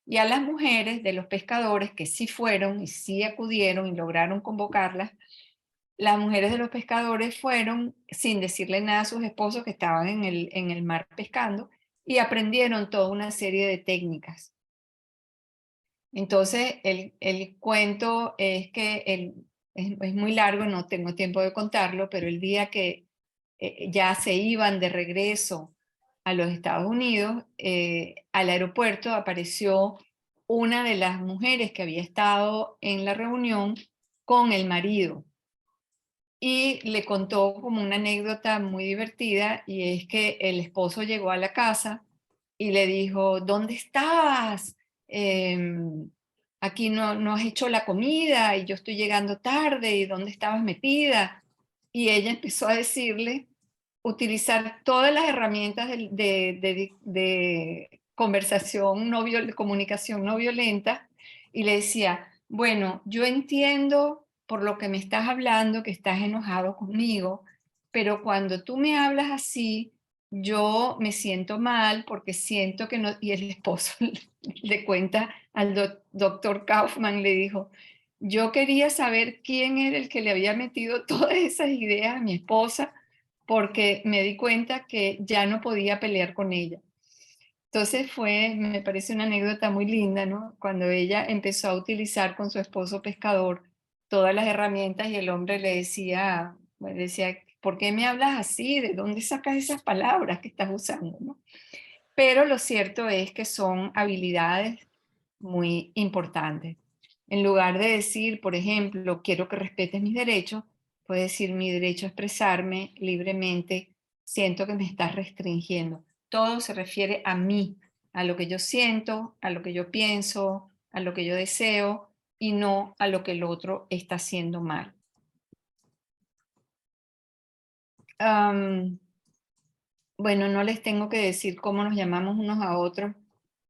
Speaker 2: Y a las mujeres de los pescadores que sí fueron y sí acudieron y lograron convocarlas, las mujeres de los pescadores fueron sin decirle nada a sus esposos que estaban en el mar pescando y aprendieron toda una serie de técnicas. Entonces, el cuento es que es muy largo, no tengo tiempo de contarlo, pero el día que ya se iban de regreso a los Estados Unidos, al aeropuerto apareció una de las mujeres que había estado en la reunión con el marido. Y le contó como una anécdota muy divertida, y es que el esposo llegó a la casa y le dijo, ¿dónde estás? Aquí no has hecho la comida y yo estoy llegando tarde, ¿y dónde estabas metida? Y ella empezó a decirle, utilizar todas las herramientas de conversación de comunicación no violenta, y le decía, bueno, yo entiendo por lo que me estás hablando que estás enojado conmigo, pero cuando tú me hablas así, yo me siento mal porque siento que no, y el esposo le cuenta al doctor Kaufman, le dijo, yo quería saber quién era el que le había metido todas esas ideas a mi esposa, porque me di cuenta que ya no podía pelear con ella. Entonces me parece una anécdota muy linda, ¿no? Cuando ella empezó a utilizar con su esposo pescador todas las herramientas, y el hombre le decía, ¿por qué me hablas así? ¿De dónde sacas esas palabras que estás usando, ¿no? Pero lo cierto es que son habilidades muy importantes. En lugar de decir, por ejemplo, quiero que respetes mis derechos, puedes decir mi derecho a expresarme libremente, siento que me estás restringiendo. Todo se refiere a mí, a lo que yo siento, a lo que yo pienso, a lo que yo deseo, y no a lo que el otro está haciendo mal. Bueno, no les tengo que decir cómo nos llamamos unos a otros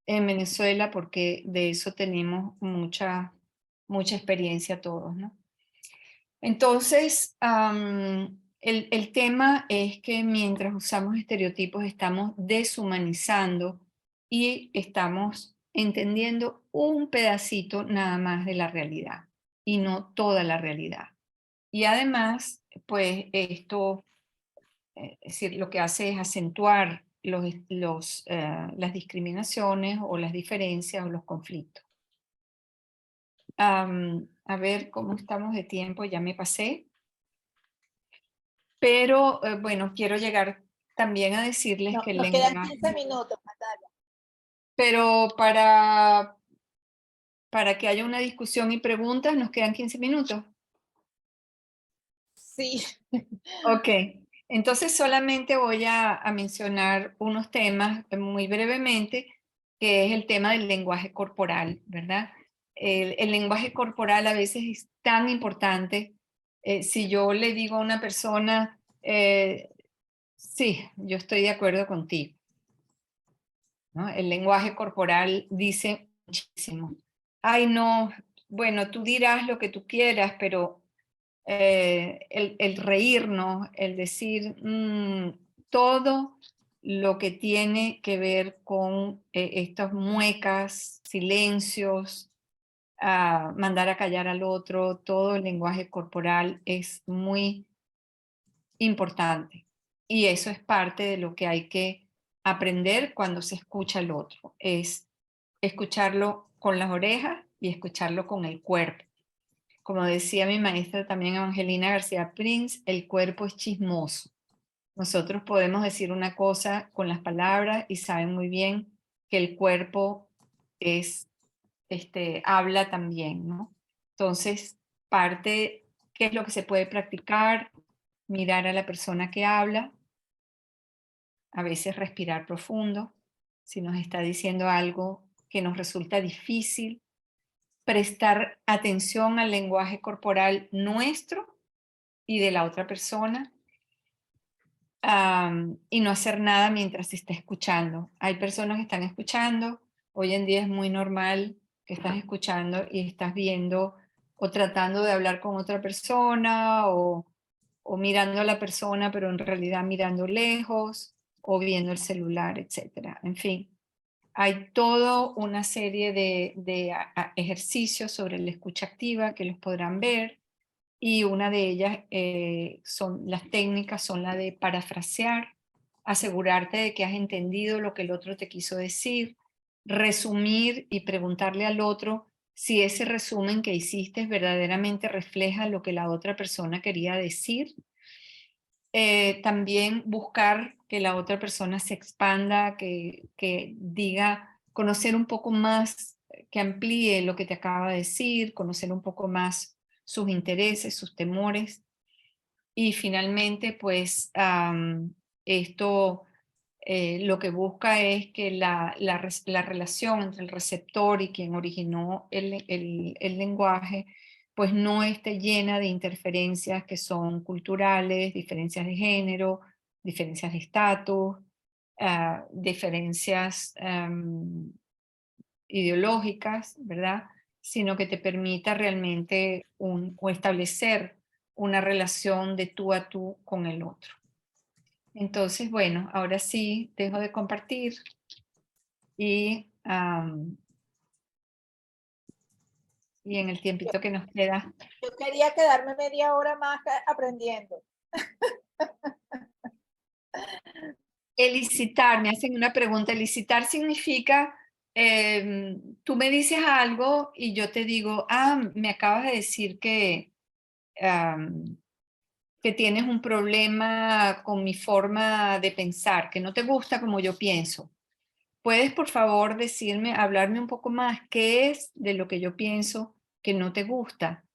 Speaker 2: en Venezuela, porque de eso tenemos mucha experiencia todos, ¿no? Entonces, el tema es que mientras usamos estereotipos estamos deshumanizando y estamos entendiendo un pedacito nada más de la realidad y no toda la realidad. Y además, pues esto, es decir, lo que hace es acentuar las discriminaciones o las diferencias o los conflictos. A ver cómo estamos de tiempo, ya me pasé. Pero bueno, quiero llegar también a decirles que el
Speaker 1: Nos quedan
Speaker 2: lenguaje,
Speaker 1: 15 minutos, Natalia.
Speaker 2: pero para que haya una discusión y preguntas nos quedan 15 minutos.
Speaker 1: Sí.
Speaker 2: Ok, entonces solamente voy a mencionar unos temas muy brevemente, que es el tema del lenguaje corporal, ¿verdad? El lenguaje corporal a veces es tan importante. Si yo le digo a una persona, sí, yo estoy de acuerdo contigo, ¿no? El lenguaje corporal dice muchísimo. Ay, no, bueno, tú dirás lo que tú quieras, pero el reírnos, el decir todo lo que tiene que ver con estas muecas, silencios, mandar a callar al otro, todo el lenguaje corporal es muy importante. Y eso es parte de lo que hay que aprender cuando se escucha al otro, es escucharlo con las orejas y escucharlo con el cuerpo. Como decía mi maestra también, Evangelina García Prince, el cuerpo es chismoso. Nosotros podemos decir una cosa con las palabras y saben muy bien que el cuerpo habla también, ¿no? Entonces, ¿qué es lo que se puede practicar? Mirar a la persona que habla, a veces respirar profundo, si nos está diciendo algo que nos resulta difícil, prestar atención al lenguaje corporal nuestro y de la otra persona, y no hacer nada mientras se está escuchando. Hay personas que están escuchando, hoy en día es muy normal que estás escuchando y estás viendo o tratando de hablar con otra persona o mirando a la persona, pero en realidad mirando lejos o viendo el celular, etc. En fin, hay toda una serie de ejercicios sobre la escucha activa que los podrán ver, y una de ellas son las técnicas, son la de parafrasear, asegurarte de que has entendido lo que el otro te quiso decir, resumir y preguntarle al otro si ese resumen que hiciste verdaderamente refleja lo que la otra persona quería decir. También buscar que la otra persona se expanda, que diga, conocer un poco más, que amplíe lo que te acaba de decir, conocer un poco más sus intereses, sus temores. Y finalmente, pues esto lo que busca es que la relación entre el receptor y quien originó el lenguaje pues no esté llena de interferencias que son culturales, diferencias de género, diferencias de estatus, diferencias ideológicas, ¿verdad? Sino que te permita realmente o establecer una relación de tú a tú con el otro. Entonces, bueno, ahora sí dejo de compartir y en el tiempito que nos queda.
Speaker 1: Yo quería quedarme media hora más aprendiendo.
Speaker 2: Elicitar, me hacen una pregunta. Elicitar significa, tú me dices algo y yo te digo, me acabas de decir que tienes un problema con mi forma de pensar, que no te gusta como yo pienso. ¿Puedes, por favor, decirme, hablarme un poco más qué es de lo que yo pienso que no te gusta?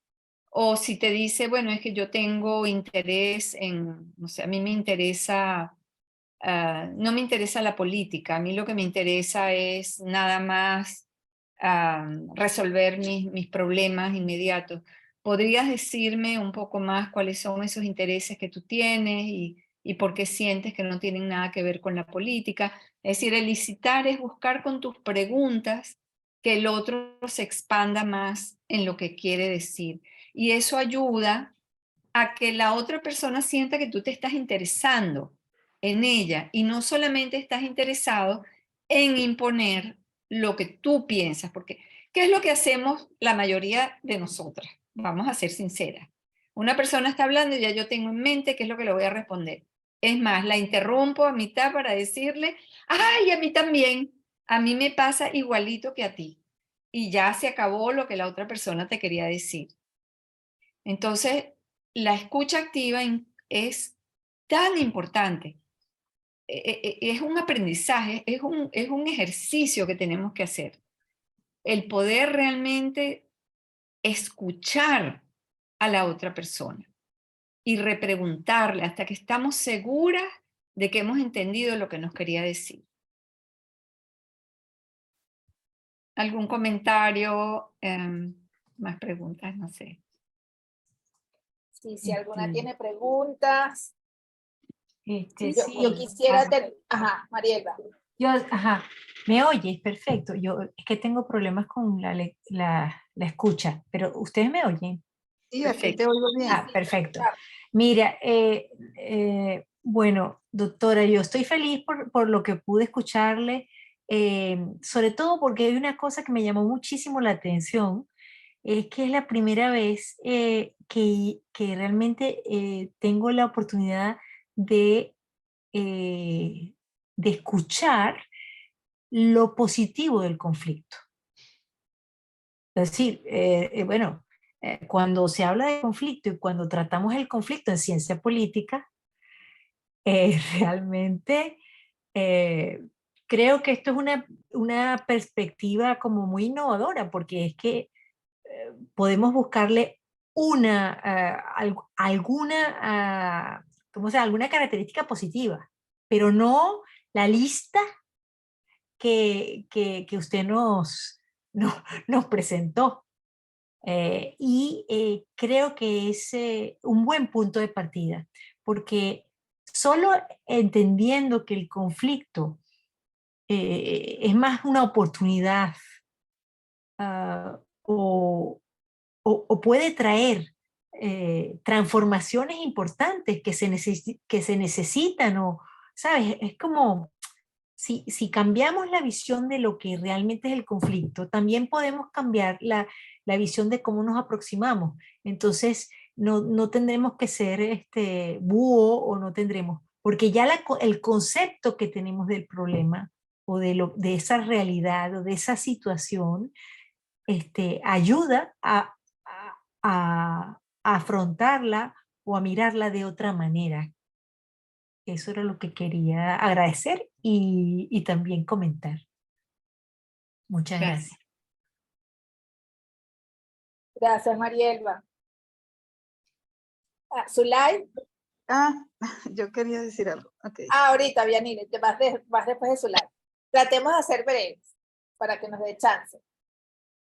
Speaker 2: O si te dice, bueno, es que yo tengo interés en, no sé, a mí me interesa, no me interesa la política, a mí lo que me interesa es nada más resolver mis problemas inmediatos. ¿Podrías decirme un poco más cuáles son esos intereses que tú tienes y por qué sientes que no tienen nada que ver con la política? Es decir, elicitar es buscar con tus preguntas que el otro se expanda más en lo que quiere decir. Y eso ayuda a que la otra persona sienta que tú te estás interesando en ella y no solamente estás interesado en imponer lo que tú piensas, porque ¿qué es lo que hacemos la mayoría de nosotras? Vamos a ser sinceras. Una persona está hablando y ya yo tengo en mente qué es lo que le voy a responder. Es más, la interrumpo a mitad para decirle, ¡ay, a mí también! A mí me pasa igualito que a ti. Y ya se acabó lo que la otra persona te quería decir. Entonces, la escucha activa es tan importante. Es un aprendizaje, es un ejercicio que tenemos que hacer. El poder realmente escuchar a la otra persona y repreguntarle hasta que estamos seguras de que hemos entendido lo que nos quería decir. ¿Algún comentario? Más preguntas, no sé.
Speaker 1: Sí, si alguna tiene preguntas.
Speaker 6: Sí.
Speaker 1: Yo quisiera tener... Ajá, Mariela.
Speaker 6: ¿Me oyes? Perfecto. Yo es que tengo problemas con la escucha, pero ¿ustedes me oyen?
Speaker 7: Sí, aquí te oigo bien.
Speaker 6: Perfecto. Mira, bueno, doctora, yo estoy feliz por lo que pude escucharle, sobre todo porque hay una cosa que me llamó muchísimo la atención, es que es la primera vez que realmente tengo la oportunidad de escuchar lo positivo del conflicto. Es decir, bueno, cuando se habla de conflicto y cuando tratamos el conflicto en ciencia política, realmente creo que esto es una perspectiva como muy innovadora, porque es que podemos buscarle alguna característica positiva, pero no la lista que usted nos presentó. Creo que es un buen punto de partida, porque solo entendiendo que el conflicto es más una oportunidad o puede traer transformaciones importantes que se necesitan, o, ¿sabes? Es como si cambiamos la visión de lo que realmente es el conflicto, también podemos cambiar la visión de cómo nos aproximamos. Entonces, no tendremos que ser búho o no tendremos, porque ya el concepto que tenemos del problema o de esa realidad o de esa situación ayuda a afrontarla o a mirarla de otra manera. Eso era lo que quería agradecer y también comentar. Muchas
Speaker 2: Gracias.
Speaker 6: gracias.
Speaker 1: Gracias, Marielba. Zulay.
Speaker 7: Yo quería decir algo. Okay.
Speaker 1: Ahorita, Vianile, te vas después de Zulay. Tratemos de hacer breves para que nos dé chance.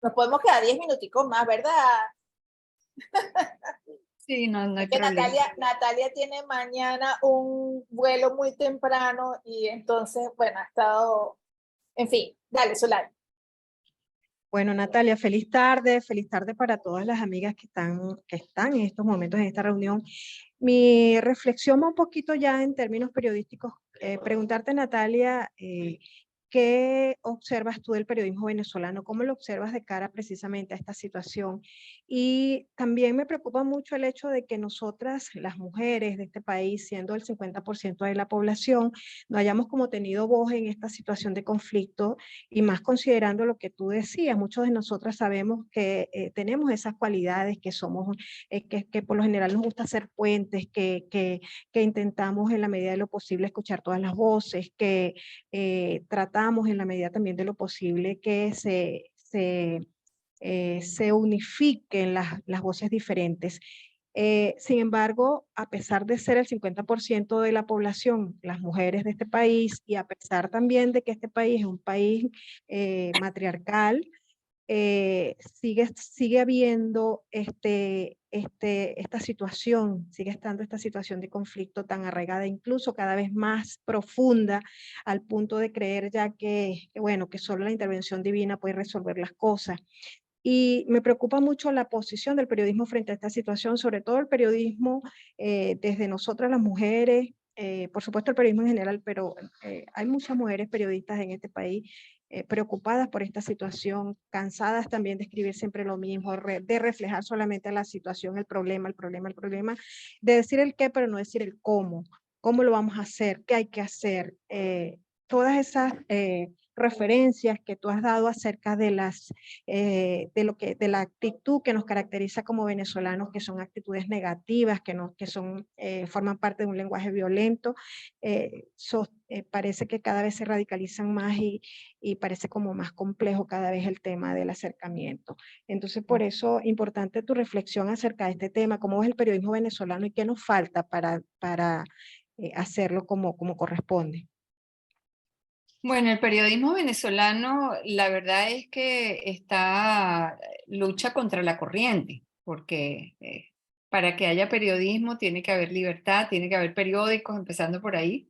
Speaker 1: Nos podemos quedar 10 minuticos más, ¿verdad?
Speaker 2: Sí, no hay
Speaker 1: que
Speaker 2: problema.
Speaker 1: Natalia tiene mañana un vuelo muy temprano y entonces, bueno, ha estado, en fin, dale, Zulay.
Speaker 3: Bueno, Natalia, feliz tarde para todas las amigas que están en estos momentos en esta reunión. Mi reflexión va un poquito ya en términos periodísticos. Preguntarte, Natalia, ¿qué observas tú del periodismo venezolano? ¿Cómo lo observas de cara precisamente a esta situación? Y también me preocupa mucho el hecho de que nosotras, las mujeres de este país, siendo el 50% de la población, no hayamos como tenido voz en esta situación de conflicto y más considerando lo que tú decías. Muchos de nosotras sabemos que tenemos esas cualidades, que somos, que por lo general nos gusta hacer puentes, que intentamos en la medida de lo posible escuchar todas las voces, que tratamos en la medida también de lo posible que se unifiquen las voces diferentes. Sin embargo, a pesar de ser el 50% de la población, las mujeres de este país, y a pesar también de que este país es un país matriarcal, sigue habiendo esta situación, sigue estando esta situación de conflicto tan arraigada, incluso cada vez más profunda, al punto de creer ya bueno, que solo la intervención divina puede resolver las cosas. Y me preocupa mucho la posición del periodismo frente a esta situación, sobre todo el periodismo desde nosotras las mujeres, por supuesto el periodismo en general, pero hay muchas mujeres periodistas en este país preocupadas por esta situación, cansadas también de escribir siempre lo mismo, de reflejar solamente la situación, el problema, de decir el qué, pero no decir el cómo lo vamos a hacer, qué hay que hacer. Todas esas referencias que tú has dado acerca de la actitud que nos caracteriza como venezolanos, que son actitudes negativas, forman parte de un lenguaje violento, parece que cada vez se radicalizan más y parece como más complejo cada vez el tema del acercamiento. Entonces, por eso, importante tu reflexión acerca de este tema, cómo es el periodismo venezolano y qué nos falta para hacerlo como corresponde.
Speaker 2: Bueno, el periodismo venezolano, la verdad es que lucha contra la corriente, porque para que haya periodismo tiene que haber libertad, tiene que haber periódicos, empezando por ahí.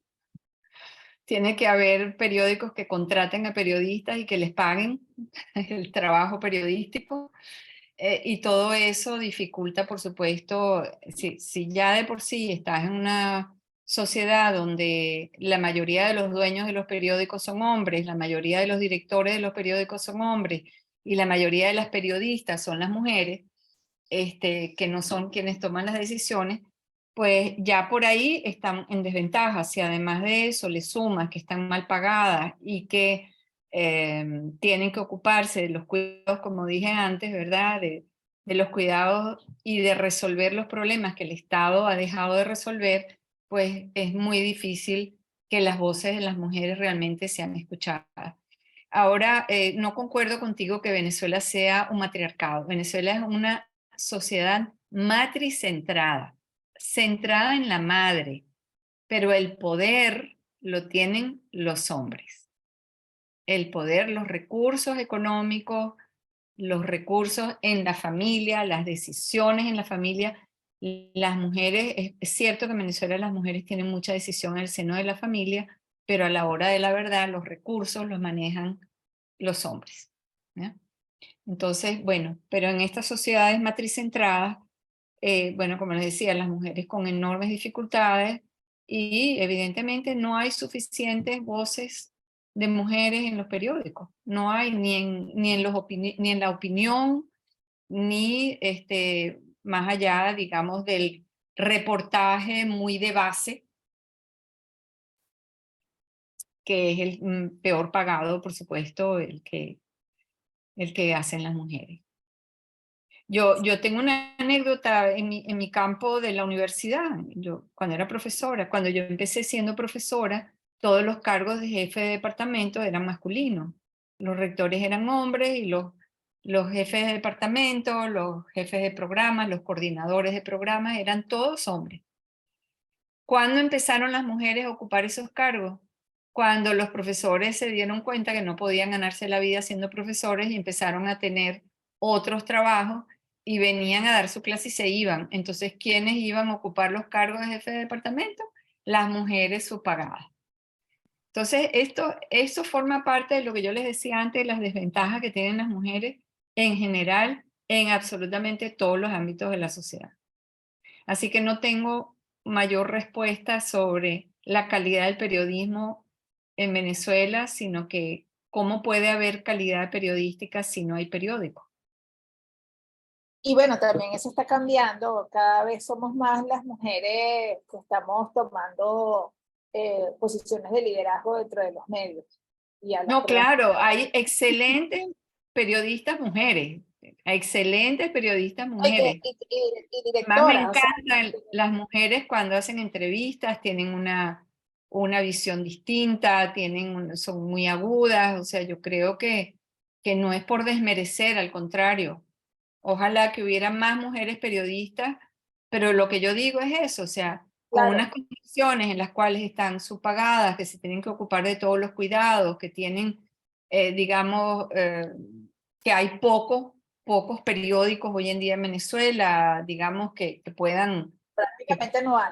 Speaker 2: Tiene que haber periódicos que contraten a periodistas y que les paguen el trabajo periodístico. Y todo eso dificulta, por supuesto, si ya de por sí estás en una sociedad donde la mayoría de los dueños de los periódicos son hombres, la mayoría de los directores de los periódicos son hombres y la mayoría de las periodistas son las mujeres, que no son quienes toman las decisiones, pues ya por ahí están en desventaja. Si además de eso le sumas que están mal pagadas y que tienen que ocuparse de los cuidados, como dije antes, ¿verdad? De los cuidados y de resolver los problemas que el Estado ha dejado de resolver, pues es muy difícil que las voces de las mujeres realmente sean escuchadas. Ahora, no concuerdo contigo que Venezuela sea un matriarcado. Venezuela es una sociedad matricentrada, centrada en la madre, pero el poder lo tienen los hombres. El poder, los recursos económicos, los recursos en la familia, las decisiones en la familia. Las mujeres, es cierto que en Venezuela las mujeres tienen mucha decisión en el seno de la familia, pero a la hora de la verdad los recursos los manejan los hombres, ¿no? Entonces, bueno, pero en estas sociedades matricentradas, bueno, como les decía, las mujeres con enormes dificultades y evidentemente no hay suficientes voces de mujeres en los periódicos. No hay ni en la opinión, ni más allá, digamos, del reportaje muy de base, que es el peor pagado, por supuesto, el que hacen las mujeres. Yo tengo una anécdota en mi campo de la universidad. Cuando era profesora, cuando yo empecé siendo profesora, todos los cargos de jefe de departamento eran masculinos. Los rectores eran hombres y los jefes de departamento, los jefes de programas, los coordinadores de programas eran todos hombres. ¿Cuándo empezaron las mujeres a ocupar esos cargos? Cuando los profesores se dieron cuenta que no podían ganarse la vida siendo profesores y empezaron a tener otros trabajos y venían a dar su clase y se iban. Entonces, ¿quiénes iban a ocupar los cargos de jefe de departamento? Las mujeres subpagadas. Entonces, esto forma parte de lo que yo les decía antes, de las desventajas que tienen las mujeres en general, en absolutamente todos los ámbitos de la sociedad. Así que no tengo mayor respuesta sobre la calidad del periodismo en Venezuela, sino que cómo puede haber calidad periodística si no hay periódico.
Speaker 1: Y bueno, también eso está cambiando, cada vez somos más las mujeres que estamos tomando posiciones de liderazgo dentro de los medios.
Speaker 2: No, claro, hay excelentes periodistas mujeres, excelentes periodistas mujeres.
Speaker 1: Y directoras.
Speaker 2: Más me encantan las mujeres cuando hacen entrevistas, tienen una visión distinta, son muy agudas, o sea, yo creo que no es por desmerecer, al contrario. Ojalá que hubiera más mujeres periodistas, pero lo que yo digo es eso, o sea, con unas condiciones en las cuales están subpagadas, que se tienen que ocupar de todos los cuidados, que tienen, digamos, que hay pocos periódicos hoy en día en Venezuela, digamos, que puedan...
Speaker 1: Prácticamente no hay.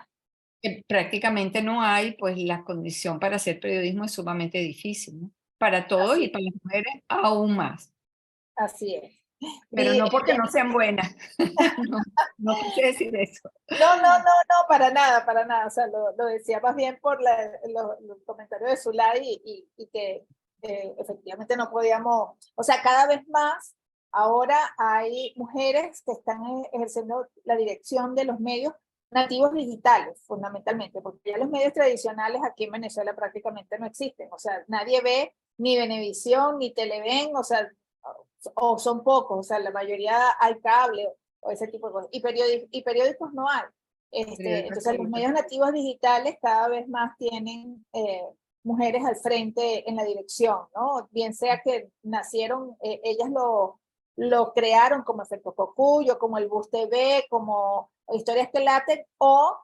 Speaker 2: Que prácticamente no hay, pues la condición para hacer periodismo es sumamente difícil, ¿no? Para todos y para las mujeres aún más.
Speaker 1: Así es.
Speaker 2: Pero no porque no sean buenas. No quise decir eso.
Speaker 1: No, para nada. O sea, lo decía más bien por los comentarios de Zulay y que efectivamente no podíamos, o sea, cada vez más ahora hay mujeres que están ejerciendo la dirección de los medios nativos digitales, fundamentalmente, porque ya los medios tradicionales aquí en Venezuela prácticamente no existen. O sea, nadie ve ni Venevisión, ni Televen, o sea, o son pocos, o sea, la mayoría hay cable o ese tipo de cosas, y periódicos no hay. Entonces los medios nativos digitales cada vez más tienen mujeres al frente en la dirección, ¿no? Bien sea que nacieron, ellas lo crearon como Efecto Cocuyo, como el Bus TV, como Historias que Laten, o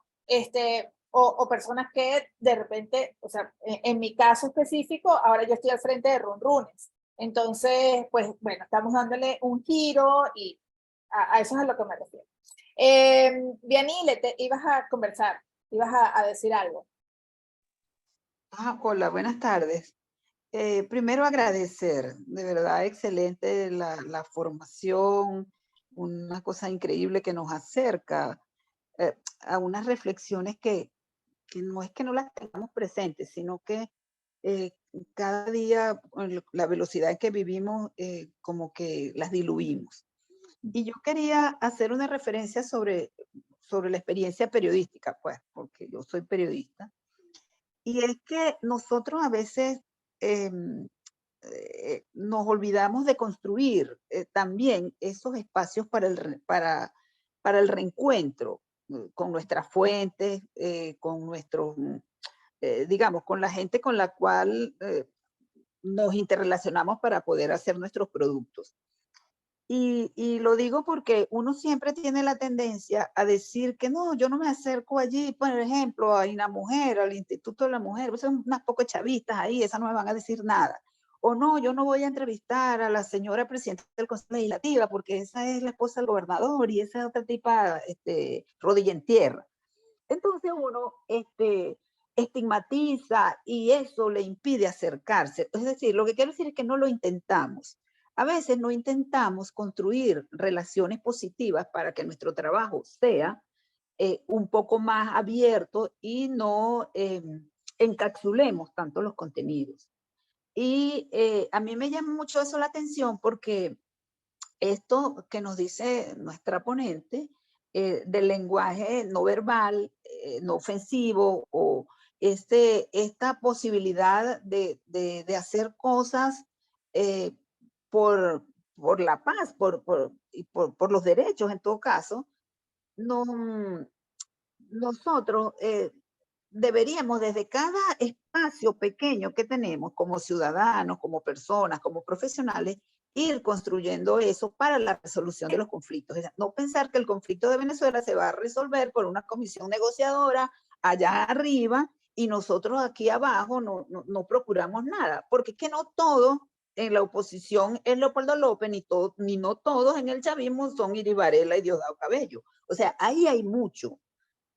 Speaker 1: personas que de repente, o sea, en mi caso específico, ahora yo estoy al frente de Runrunes. Entonces, pues bueno, estamos dándole un giro y a eso es a lo que me refiero. Vianile, te ibas a conversar, ibas a decir algo.
Speaker 7: Hola, buenas tardes. Primero agradecer, de verdad excelente la formación, una cosa increíble que nos acerca a unas reflexiones que no es que no las tengamos presentes, sino que cada día la velocidad en que vivimos como que las diluimos. Y yo quería hacer una referencia sobre la experiencia periodística, pues, porque yo soy periodista. Y es que nosotros a veces nos olvidamos de construir también esos espacios para el reencuentro con nuestras fuentes, con nuestros, digamos, con la gente con la cual nos interrelacionamos para poder hacer nuestros productos. Y lo digo porque uno siempre tiene la tendencia a decir que no, yo no me acerco allí, por ejemplo, a una mujer, al Instituto de la Mujer, pues son unas pocas chavistas ahí, esas no me van a decir nada. O no, yo no voy a entrevistar a la señora presidenta del Consejo Legislativo porque esa es la esposa del gobernador y esa es otra tipa rodilla en tierra. Entonces uno estigmatiza y eso le impide acercarse. Es decir, lo que quiero decir es que no lo intentamos. A veces no intentamos construir relaciones positivas para que nuestro trabajo sea un poco más abierto y no encapsulemos tanto los contenidos. Y a mí me llama mucho eso la atención porque esto que nos dice nuestra ponente del lenguaje no verbal, no ofensivo, o esta posibilidad de hacer cosas eh, por, por la paz, por los derechos en todo caso, no, nosotros deberíamos desde cada espacio pequeño que tenemos como ciudadanos, como personas, como profesionales, ir construyendo eso para la resolución de los conflictos. Es decir, no pensar que el conflicto de Venezuela se va a resolver por una comisión negociadora allá arriba y nosotros aquí abajo no procuramos nada, porque es que no todo en la oposición es Leopoldo López, ni no todos en el chavismo son Iri Varela y Diosdado Cabello. O sea, ahí hay mucho.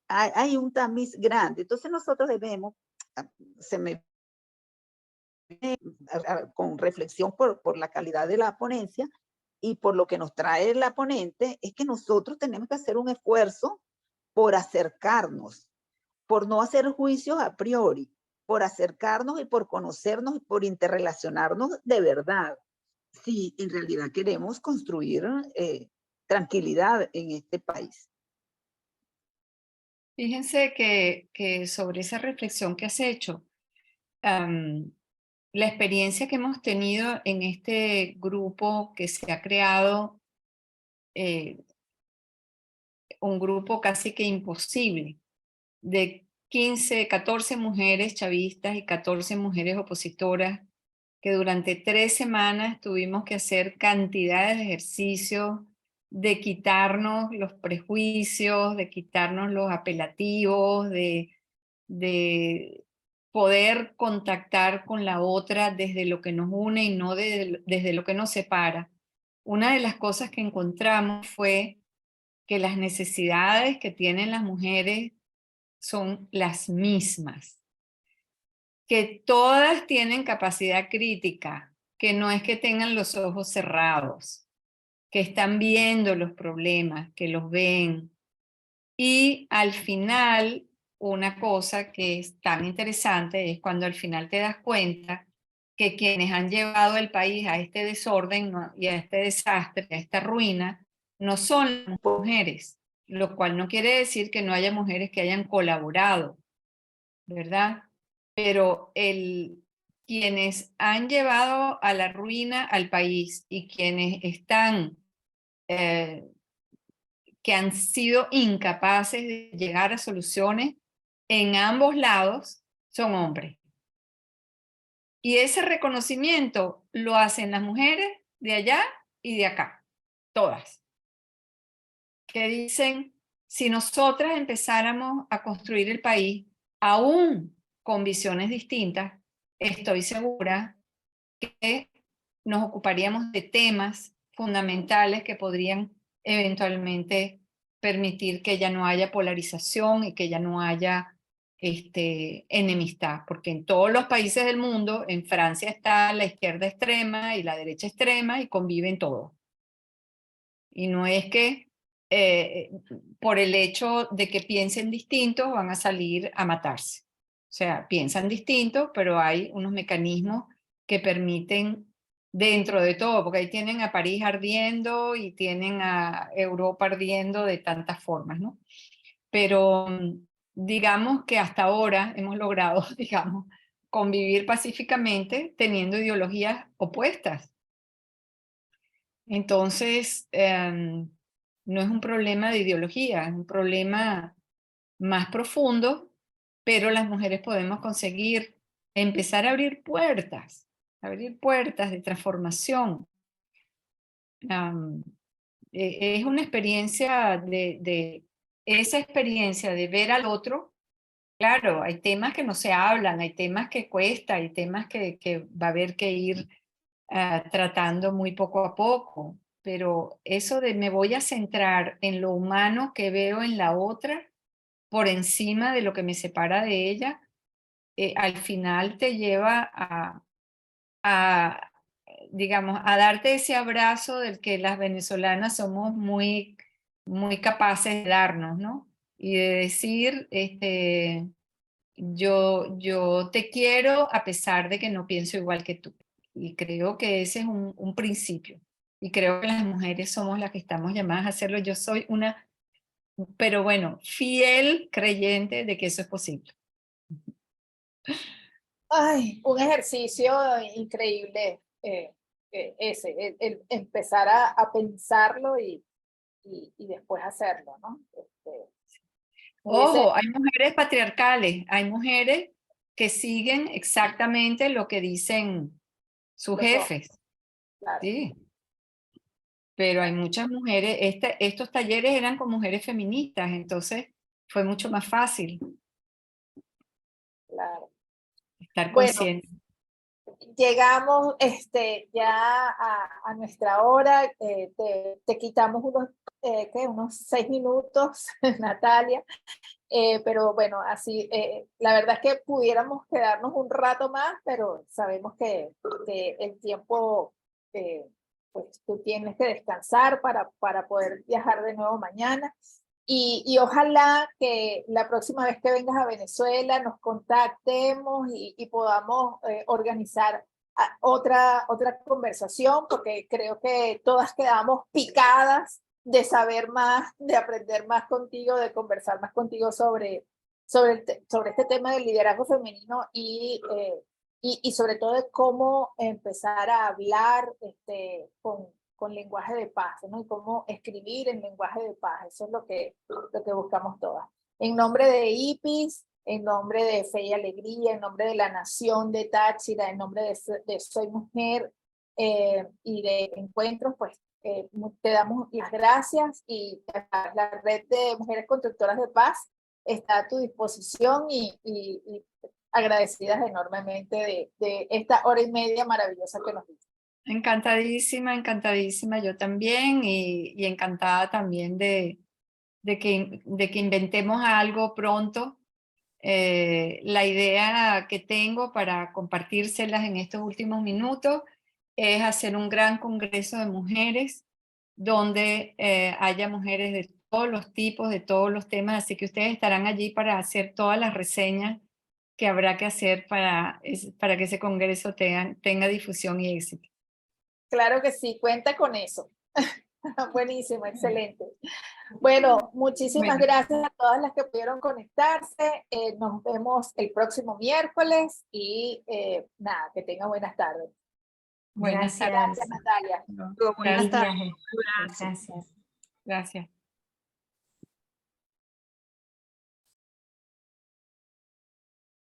Speaker 7: Hay un tamiz grande. Entonces nosotros debemos, se me con reflexión por la calidad de la ponencia y por lo que nos trae la ponente, es que nosotros tenemos que hacer un esfuerzo por acercarnos, por no hacer juicios a priori, por acercarnos y por conocernos y por interrelacionarnos de verdad. Si en realidad queremos construir tranquilidad en este país.
Speaker 2: Fíjense que sobre esa reflexión que has hecho, la experiencia que hemos tenido en este grupo que se ha creado, un grupo casi que imposible, de 15, 14 mujeres chavistas y 14 mujeres opositoras, que durante 3 semanas tuvimos que hacer cantidades de ejercicios, de quitarnos los prejuicios, de quitarnos los apelativos, de poder contactar con la otra desde lo que nos une y no desde lo que nos separa. Una de las cosas que encontramos fue que las necesidades que tienen las mujeres son las mismas, que todas tienen capacidad crítica, que no es que tengan los ojos cerrados, que están viendo los problemas, que los ven. Y al final, una cosa que es tan interesante es cuando al final te das cuenta que quienes han llevado el país a este desorden y a este desastre, a esta ruina, no son las mujeres, lo cual no quiere decir que no haya mujeres que hayan colaborado, ¿verdad? Pero quienes han llevado a la ruina al país y quienes están que han sido incapaces de llegar a soluciones en ambos lados son hombres. Y ese reconocimiento lo hacen las mujeres de allá y de acá, todas. Que dicen, si nosotras empezáramos a construir el país, aún con visiones distintas, estoy segura que nos ocuparíamos de temas fundamentales que podrían eventualmente permitir que ya no haya polarización y que ya no haya enemistad, porque en todos los países del mundo, en Francia está la izquierda extrema y la derecha extrema y conviven todos. Y no es que por el hecho de que piensen distintos van a salir a matarse. O sea, piensan distinto, pero hay unos mecanismos que permiten dentro de todo, porque ahí tienen a París ardiendo y tienen a Europa ardiendo de tantas formas, ¿no? Pero digamos que hasta ahora hemos logrado, digamos, convivir pacíficamente teniendo ideologías opuestas. Entonces, no es un problema de ideología, es un problema más profundo, pero las mujeres podemos conseguir empezar a abrir puertas de transformación. Es una experiencia esa experiencia de ver al otro. Claro, hay temas que no se hablan, hay temas que cuesta, hay temas que va a haber que ir tratando muy poco a poco, pero eso de me voy a centrar en lo humano que veo en la otra por encima de lo que me separa de ella, al final te lleva digamos, a darte ese abrazo del que las venezolanas somos muy, muy capaces de darnos, ¿no? Y de decir, yo te quiero a pesar de que no pienso igual que tú. Y creo que ese es un principio. Y creo que las mujeres somos las que estamos llamadas a hacerlo. Yo soy una, pero bueno, fiel creyente de que eso es posible.
Speaker 1: Ay, un ejercicio increíble ese, el empezar a pensarlo y después hacerlo, ¿no?
Speaker 2: Ojo, hay mujeres patriarcales, hay mujeres que siguen exactamente lo que dicen sus
Speaker 1: Los hombres,
Speaker 2: jefes,
Speaker 1: claro.
Speaker 2: sí. Pero hay muchas mujeres, estos talleres eran con mujeres feministas, entonces fue mucho más fácil
Speaker 1: Claro.
Speaker 2: estar
Speaker 1: Bueno,
Speaker 2: consciente.
Speaker 1: llegamos ya a nuestra hora, te quitamos unos 6 minutos, Natalia, pero bueno, así, la verdad es que pudiéramos quedarnos un rato más, pero sabemos que el tiempo, pues tú tienes que descansar para poder viajar de nuevo mañana. Y ojalá que la próxima vez que vengas a Venezuela nos contactemos y podamos organizar otra conversación, porque creo que todas quedamos picadas de saber más, de aprender más contigo, de conversar más contigo sobre este tema del liderazgo femenino y sobre todo de cómo empezar a hablar con lenguaje de paz, ¿no? Y cómo escribir en lenguaje de paz. Eso es lo que buscamos todas. En nombre de IPIS, en nombre de Fe y Alegría, en nombre de la Nación de Táchira, en nombre de Soy Mujer y de Encuentros, pues te damos las gracias y la red de Mujeres Constructoras de Paz está a tu disposición y agradecidas enormemente de esta hora y media maravillosa que nos diste.
Speaker 2: Encantadísima, encantadísima, yo también, y encantada también de que inventemos algo pronto. La idea que tengo para compartírselas en estos últimos minutos es hacer un gran congreso de mujeres donde haya mujeres de todos los tipos, de todos los temas, así que ustedes estarán allí para hacer todas las reseñas que habrá que hacer para que ese congreso tenga difusión y éxito.
Speaker 1: Claro que sí, cuenta con eso. Buenísimo, excelente. Bueno, muchísimas gracias a todas las que pudieron conectarse. Nos vemos el próximo miércoles y nada, que tengan buenas tardes.
Speaker 2: Buenas
Speaker 6: Gracias.
Speaker 2: tardes.
Speaker 1: Gracias, Natalia.
Speaker 7: Buenas
Speaker 6: Feliz
Speaker 7: tardes.
Speaker 6: viaje.
Speaker 7: Gracias.
Speaker 6: Gracias.
Speaker 2: Gracias.